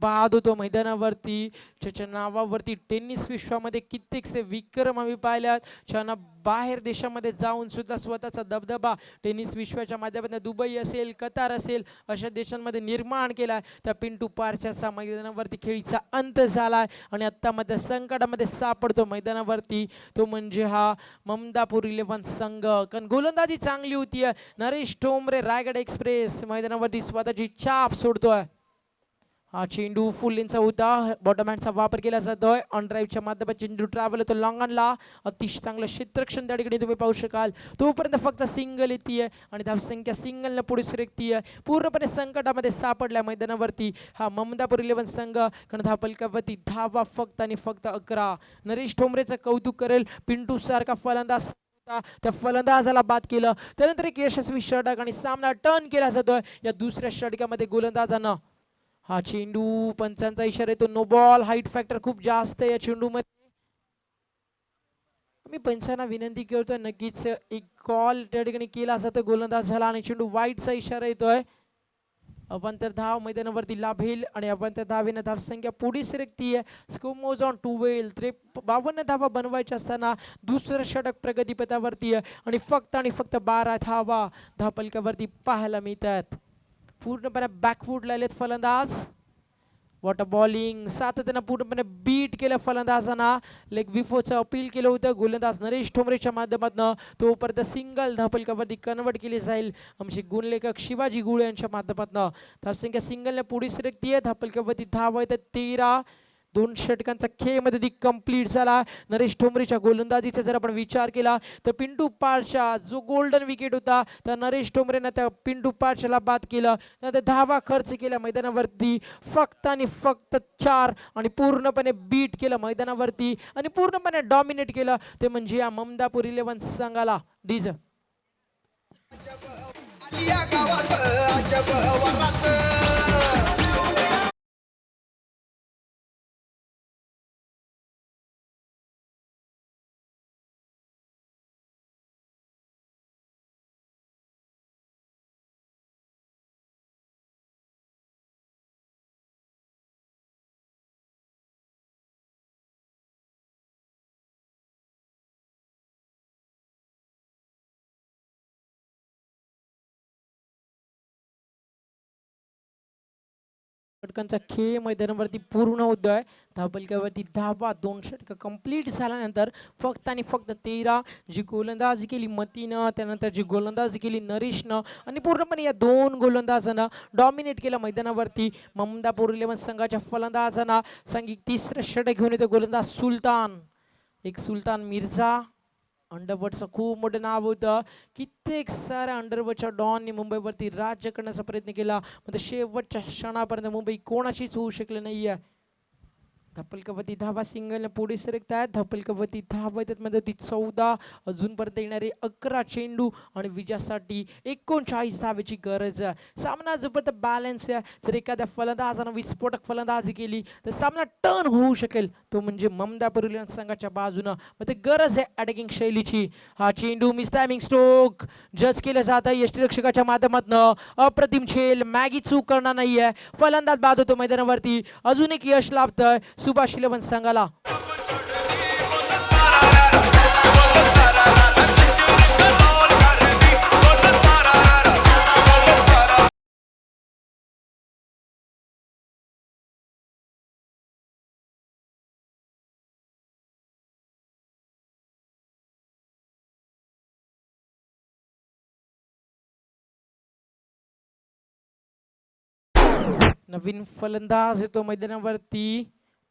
बाद होतो मैदानावरती, ज्याच्या नावावरती टेनिस विश्वामध्ये कित्येकसे विक्रम आम्ही पाहिल्यात, ज्यांना बाहेर देशामध्ये जाऊन सुद्धा स्वतःचा दबदबा टेनिस विश्वाच्या माध्यमातून दुबई असेल, कतार असेल अशा देशांमध्ये निर्माण केला. त्या पिंटू पारशाचा मैदानावरती खेळीचा अंत झालाय आणि आत्ता मध्ये संकटामध्ये सापडतो मैदानावरती, तो म्हणजे हा ममदापूर 11 संघ. कारण गोलंदाजी चांगली होती. नरेश ठोंबरे रायगड एक्सप्रेस मैदानावरती स्वतःची छाप सोडतोय. हा चेंडू फुल लेनचा होता, बॉटम हँडचा वापर केला जातोय. ऑन ड्राईव्हच्या माध्यमात चेंडू ट्रॅव्हल होतो लॉंगनला. अतिशय चांगलं क्षेत्ररक्षण त्या ठिकाणी तुम्ही पाहू शकाल. तोपर्यंत फक्त सिंगल येते आणि धावसंख्या सिंगलनं पुढे सरकतीये. पूर्णपणे संकटामध्ये सापडल्या मैदानावरती हा ममदापूर 11 संघ. कारण धावफलकावरती धावा फक्त आणि फक्त 11. नरेश ठोंबरेचं कौतुक करेल, पिंटू सारखा फलंदाज त्या फलंदाजाला बाद केलं. त्यानंतर एक यशस्वी षटक आणि सामना टर्न केला जातोय. या दुसऱ्या षटकामध्ये गोलंदाजानं हा चेंडू पंचांचा इशारा येतो, नो बॉल. हाईट फॅक्टर खूप जास्त आहे या चेंडूमध्ये. मी पंचांना विनंती करतोय नक्कीच एक कॉल त्या ठिकाणी केला जातो गोलंदाज झाला आणि चेंडू वाईटचा इशारा येतोय. अवांतर धाव मैदानावरती लाभेल आणि अवांतर धावेनं धावसंख्या पुढे सरकतीये. स्कोर मोज ऑन 12. 52 धावा बनवायच्या असताना दुसरं षटक प्रगतीपथावरती आहे आणि फक्त 12 धावा धावफलकावरती पाहायला मिळतात. पूर्णपणे बॅकफूट लावलेत फलंदाज. वॉटर बॉलिंग सातत्यानं पूर्णपणे बीट केलं फलंदाजांना. लेग विफोचं अपील केलं होतं गोलंदाज नरेश ठोंबरेच्या माध्यमातून. तोपर्यंत सिंगल धावफलकावरती कन्वर्ट केली जाईल. आमचे गुणलेखक शिवाजी गुळे यांच्या माध्यमातून धावसंख्या सिंगलने पुढे सरकतीये. धावफलकावरती धाव आहेत 13. 2 षटकांचा खेळमध्ये ती कंप्लीट झाला. नरेश ठोंबरेच्या गोलंदाजीचा जर आपण विचार केला तर पिंटू पारशा जो गोल्डन विकेट होता त्या नरेश ठोंबरेनं त्या पिंटू पारशाला बाद केलं. नंतर धावा खर्च केला मैदानावरती फक्त आणि फक्त 4 आणि पूर्णपणे बीट केलं मैदानावरती आणि पूर्णपणे डॉमिनेट केलं ते म्हणजे या ममदापूर 11 संघाला. डीज षटकांचा खेळ मैदानावरती पूर्ण होतोय. धावफलकावरती धावा 2 षटक कंप्लीट झाल्यानंतर फक्त आणि फक्त 13. जी गोलंदाजी केली मतीनं, त्यानंतर जी गोलंदाजी केली नरेशनं आणि पूर्णपणे या 2 गोलंदाजांना डॉमिनेट केलं मैदानावरती. ममदापूर 11 संघाच्या फलंदाजांना सांघिक तिसरं षटक घेऊन येतो गोलंदाज सुलतान. एक सुलतान मिर्झा अंडरवर्ल्डचं खूप मोठं नाव होतं. कित्येक साऱ्या अंडरवर्ल्डच्या डॉनने मुंबईवरती राज्य करण्याचा प्रयत्न केला, पण शेवटच्या क्षणापर्यंत मुंबई कोणाशीच होऊ शकले नाहीये. धावफलकावरती धावा सिंगलने पुढे सरकतायत. धावफलकावरती धावा येतात मध्ये ती 14. अजूनपर्यंत येणारे 11 चेंडू आणि विजयासाठी 39 धावेची गरज आहे. सामना जबरदस्त बॅलन्स आहे. जर एखाद्या फलंदाजानं विस्फोटक फलंदाजी केली तर सामना टर्न होऊ शकेल, तो म्हणजे ममदापूर 11 संघाच्या बाजूनं. मग ते गरज आहे अटॅकिंग शैलीची. हा चेंडू मिस टायमिंग स्ट्रोक जज केलं जात आहे यष्टिरक्षकाच्या माध्यमातून. अप्रतिम झेल, मॅगी चूक करणार नाहीये. फलंदाज बाद होतो मैदानावरती. अजून एक यश लाभतंय सुभाष 11 संघाला. नवीन फलंदाज येतो मैदानावरती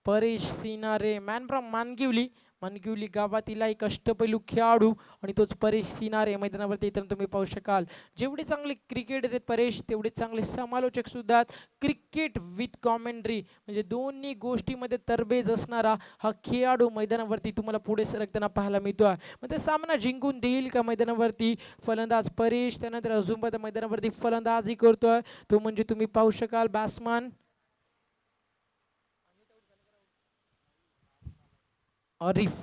परेश सिनारे, मॅन फ्रॉम मानगिवली. मानगिवली गावातील एक अष्टपैलू खेळाडू आणि तोच परेश सिनारे मैदानावरती येताना तुम्ही पाहू शकाल. जेवढे चांगले क्रिकेटर आहेत परेश, तेवढे चांगले समालोचक सुद्धा आहेत. क्रिकेट विथ कॉमेंट्री म्हणजे दोन्ही गोष्टीमध्ये तरबेज असणारा हा खेळाडू मैदानावरती तुम्हाला पुढे सरकताना पाहायला मिळतोय. मग ते सामना जिंकून देईल का मैदानावरती फलंदाज परेश. त्यानंतर अजून पण मैदानावरती फलंदाजी करतोय तो म्हणजे तुम्ही पाहू शकाल बॅट्समन आरिफ.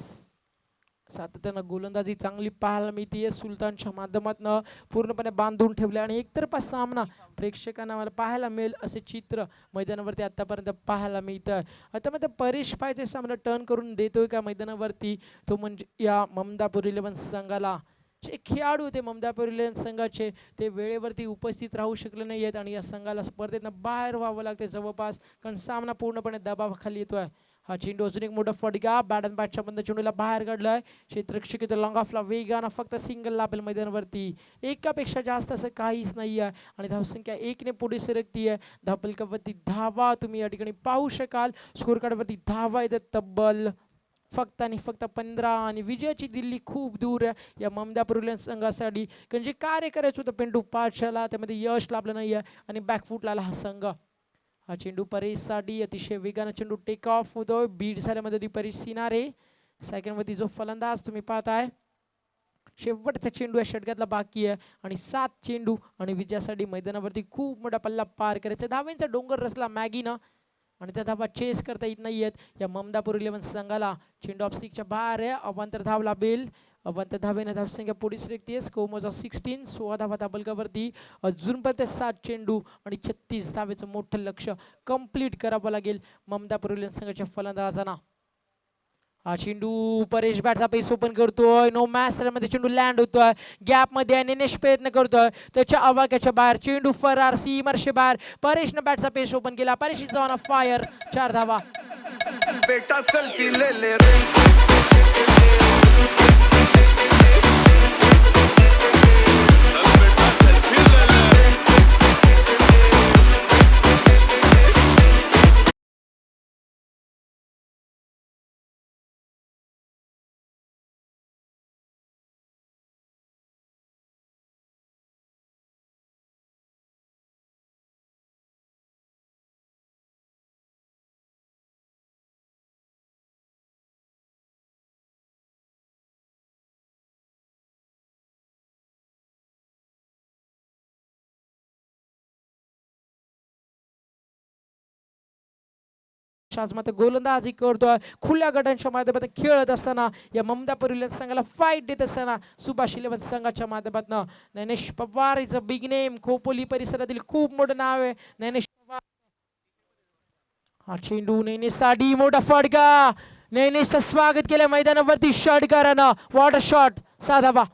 सातत्यानं गोलंदाजी चांगली पाहायला मिळते सुलतानच्या माध्यमातून पूर्णपणे बांधून ठेवले आणि एकतर्फा सामना प्रेक्षकांना मला पाहायला मिळेल असे चित्र मैदानावरती आतापर्यंत पाहायला मिळतं. आता मग परेश पायचे सामना टर्न करून देतोय का मैदानावरती, तो म्हणजे या ममदापूर 11 संघाला जे खेळाडू होते ममदापूर 11 संघाचे ते वेळेवरती उपस्थित राहू शकले नाही आहेत आणि या संघाला स्पर्धेतनं बाहेर व्हावं लागते जवळपास, कारण सामना पूर्णपणे दबावाखाली येतोय. हा चेंडू अजून एक मोठा फटका बॅट अँड बॅटच्या बंद चेंडूला बाहेर काढलाय. क्षेत्ररक्षक येतो लॉंग ऑफला वेगानं फक्त सिंगल लाभेल मैदानावरती, एकापेक्षा जास्त असं काहीच नाही आहे आणि धावसंख्या 1 ने पुढे सरकती आहे. धावफलकावरती धावा तुम्ही या ठिकाणी पाहू शकाल. स्कोर कार्डवरती धावा येतात तब्बल फक्त आणि फक्त 15 आणि विजयाची दिल्ली खूप दूर आहे या ममदापूर 11 संघासाठी, कारण जे कार्य करायचं होतं पेंडू पाचशाला त्यामध्ये यश लाभलं नाही आहे आणि बॅकफुटला आला हा संघ. हा चेंडू परेशसाठी अतिशय वेगानं चेंडू टेक ऑफ होतोय. बीड झाल्यामध्ये परेश सिनारे सेकंडवरती जो फलंदाज तुम्ही पाहताय. शेवटचा चेंडू या षटकातला बाकी आहे आणि 7 चेंडू आणि विजयासाठी मैदानावरती खूप मोठा पल्ला पार करायचा. धाव्यांचा डोंगर रचला मॅगीनं आणि त्या धावा चेस करता येत नाहीयेत या ममदापूर 11 संघाला. चेंडू ऑफ स्टिकच्या बाहेर आहे. अवांतर धाव लाभेल. अवांतर धावेने धावसंख्या पुढे सरकते. स्कोर मोजा 16. 16 धावा धाबलकावरती अजूनपर्यंत 7 चेंडू आणि 36 धावेचं मोठं लक्ष कंप्लीट करावं लागेल ममदापूर 11 संघाच्या फलंदाजांना. हा चेंडू परेश बॅटचा पेस ओपन करतोय. नो मॅच मध्ये चेंडू लँड होतोय. गॅप मध्ये निनेश प्रयत्न करतोय त्याच्या आवाक्याच्या बाहेर. चेंडू फरार सीमारशे बाहेर. परेशनं बॅटचा पेस ओपन केला. Paresh is on a fire. 4 धावा. बेटा सेल्फी ले ले रे. शाजमात गोलंदाजी करतोय. खुल्या गटांच्या माध्यमातून खेळत असताना या ममदापूर 11 संघाला फाईट देत असताना सुभाष 11 संघाच्या माध्यमातून Nainesh Pawar is a big name. Khopoli परिसरातील खूप मोठं नाव आहे नैनेश पवार. हा चेंडू नैनेशसाठी मोठा फटका. नैनेशचं स्वागत केलं मैदानावरती षटकारानं. What a shot. 6 धावा.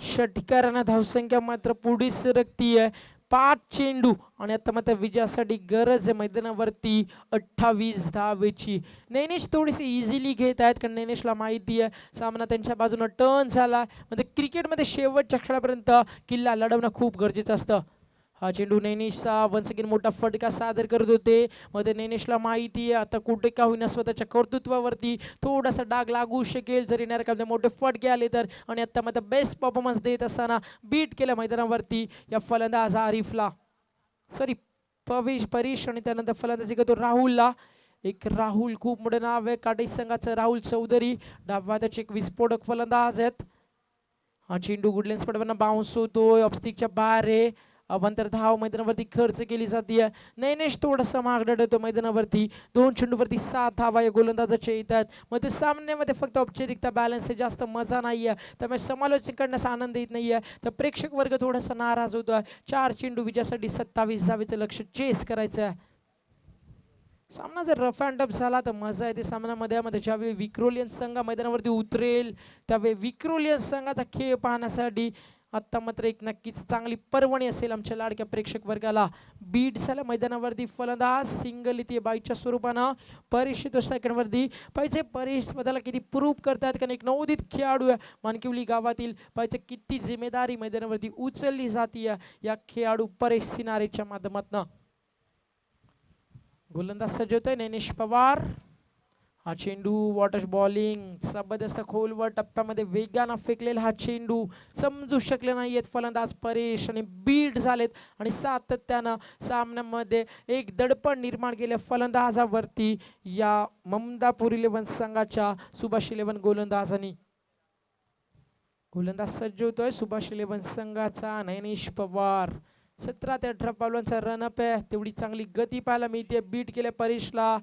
षटकारांना धावसंख्या मात्र पुढे सरकतीये. 5 चेंडू आणि आता मात्र विजयासाठी गरज आहे मैदानावरती 28 धावेची. नैनेश थोडीशी इझिली घेत आहेत कारण नैनेशला माहिती आहे सामना त्यांच्या बाजूने टर्न झाला. म्हणजे क्रिकेटमध्ये शेवटच्या क्षणापर्यंत किल्ला लढवणं खूप गरजेचं असतं. हा चेंडू नैनेशचा वन्स अगेन मोठा फटका सादर करत होते. मग ते नैनेशला माहिती आहे आता कुठे का होईना स्वतःच्या कर्तृत्वावरती थोडासा डाग लागू शकेल जर येणाऱ्या काळात मोठे फटके आले तर. आणि आता मात्र बेस्ट परफॉर्मन्स देत असताना बीट केलं मैदानावरती या फलंदाज आरिफला, सॉरी परेश आणि त्यानंतर फलंदाजी करतो राहुलला. एक राहुल खूप मोठं नाव आहे काटे संघाचं. राहुल चौधरी डावा त्याचे एक विस्फोटक फलंदाज आहेत. हा चेंडू गुडलेन स्पॉटवरनं बाउन्स होतोय. ऑफस्टिकच्या बाहेर आहे. अवांतर धाव मैदानावरती खर्च केली जाते. नैनेश थोडासा मागडा येतो मैदानावरती. 2 चेंडूवरती 7 धावा या गोलंदाजाच्या येतात. मग ते सामन्यामध्ये फक्त औपचारिकता बॅलन्स आहे, जास्त मजा नाही आहे. त्यामुळे समालोचन करण्याचा आनंद येत नाही आहे. तर प्रेक्षक वर्ग थोडासा नाराज होतो आहे. 4 चेंडू विजयासाठी 27 धावेचं लक्ष चेस करायचं आहे. सामना जर रफ अँड टफ झाला तर मजा येते सामन्यामध्ये. ज्यावेळी विक्रोलियन संघ मैदानावरती उतरेल त्यावेळी विक्रोलियन संघाचा खेळ पाहण्यासाठी आत्ता मात्र एक नक्कीच चांगली पर्वणी असेल आमच्या लाडक्या प्रेक्षक वर्गाला. बीड झाला मैदानावरती फलंदाज सिंगल इथे बाईच्या स्वरूपानं. परेश येतो सेकंडवरती. पाहिजे परेश स्वतःला किती प्रूव्ह करतात कारण एक नवोदित खेळाडू आहे मानकिवली गावातील. पाहिजे किती जिम्मेदारी मैदानावरती उचलली जाते या खेळाडू परेश सिनारेच्या माध्यमातून. गोलंदाज सजवतोय नैनेश पवार. हा चेंडू वॉटर बॉलिंग जबरदस्त खोलवर टप्प्यामध्ये वेगानं फेकलेला हा चेंडू समजू शकले नाहीयेत फलंदाज परेश आणि बीट झालेत आणि सातत्यानं सामन्यामध्ये एक दडपण निर्माण केले फलंदाजावरती या ममदापूर 11 संघाच्या सुभाष 11 गोलंदाजांनी. गोलंदाज सज्ज होतोय सुभाष 11 संघाचा नयनेश पवार. 17 ते 18 पावलांचा रनअप आहे. तेवढी चांगली गती पाहायला मिळते. बीट केले परेशला.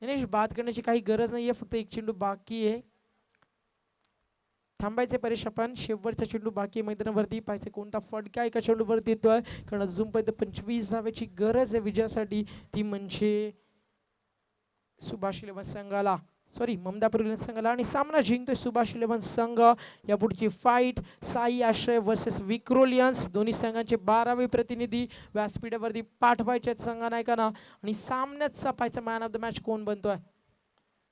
नयनेश बाद करण्याची काही गरज नाहीये, फक्त एक चेंडू बाकी आहे. थांबायचे परेश, आपण शेवटचा चेंडू बाकी मैदानावरती. पाहायचे कोणता फटका एका चेंडूवरती येतोय, कारण अजूनपर्यंत 25 धावेची गरज आहे विजयासाठी. ती म्हणजे सुभाष 11 संघाला, सॉरी ममदापूर 11 संघाला. आणि सामना जिंकतोय सुभाष 11 संघ. या पुढची फाईट साई आश्रय वर्सेस विक्रोलियन्स. दोन्ही संघांचे 12वे प्रतिनिधी व्यासपीठावरती पाठवायचे आहेत संघनायकांना. आणि सामन्याचा पाहायचा मॅन ऑफ द मॅच कोण बनतोय.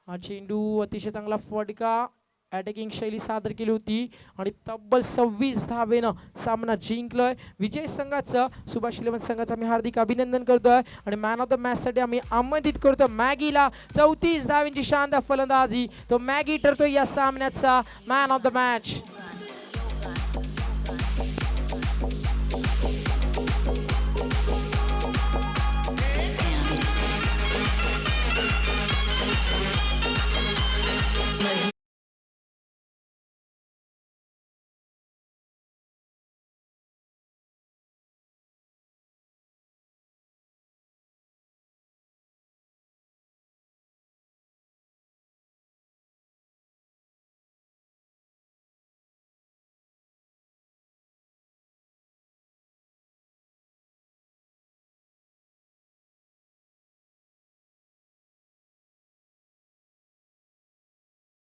हा चेंडू अतिशय चांगला फटका, अटॅकिंग शैली सादर केली होती आणि तब्बल 26 धावेनं सामना जिंकलोय. विजय संघाचं, सुभाष 11 संघाचं आम्ही हार्दिक अभिनंदन करतोय. आणि मॅन ऑफ द मॅच साठी आम्ही आमंत्रित करतोय मॅगीला. 34 धावेंची शानदार फलंदाजी, तो मॅगी ठरतोय या सामन्याचा मॅन ऑफ द मॅच.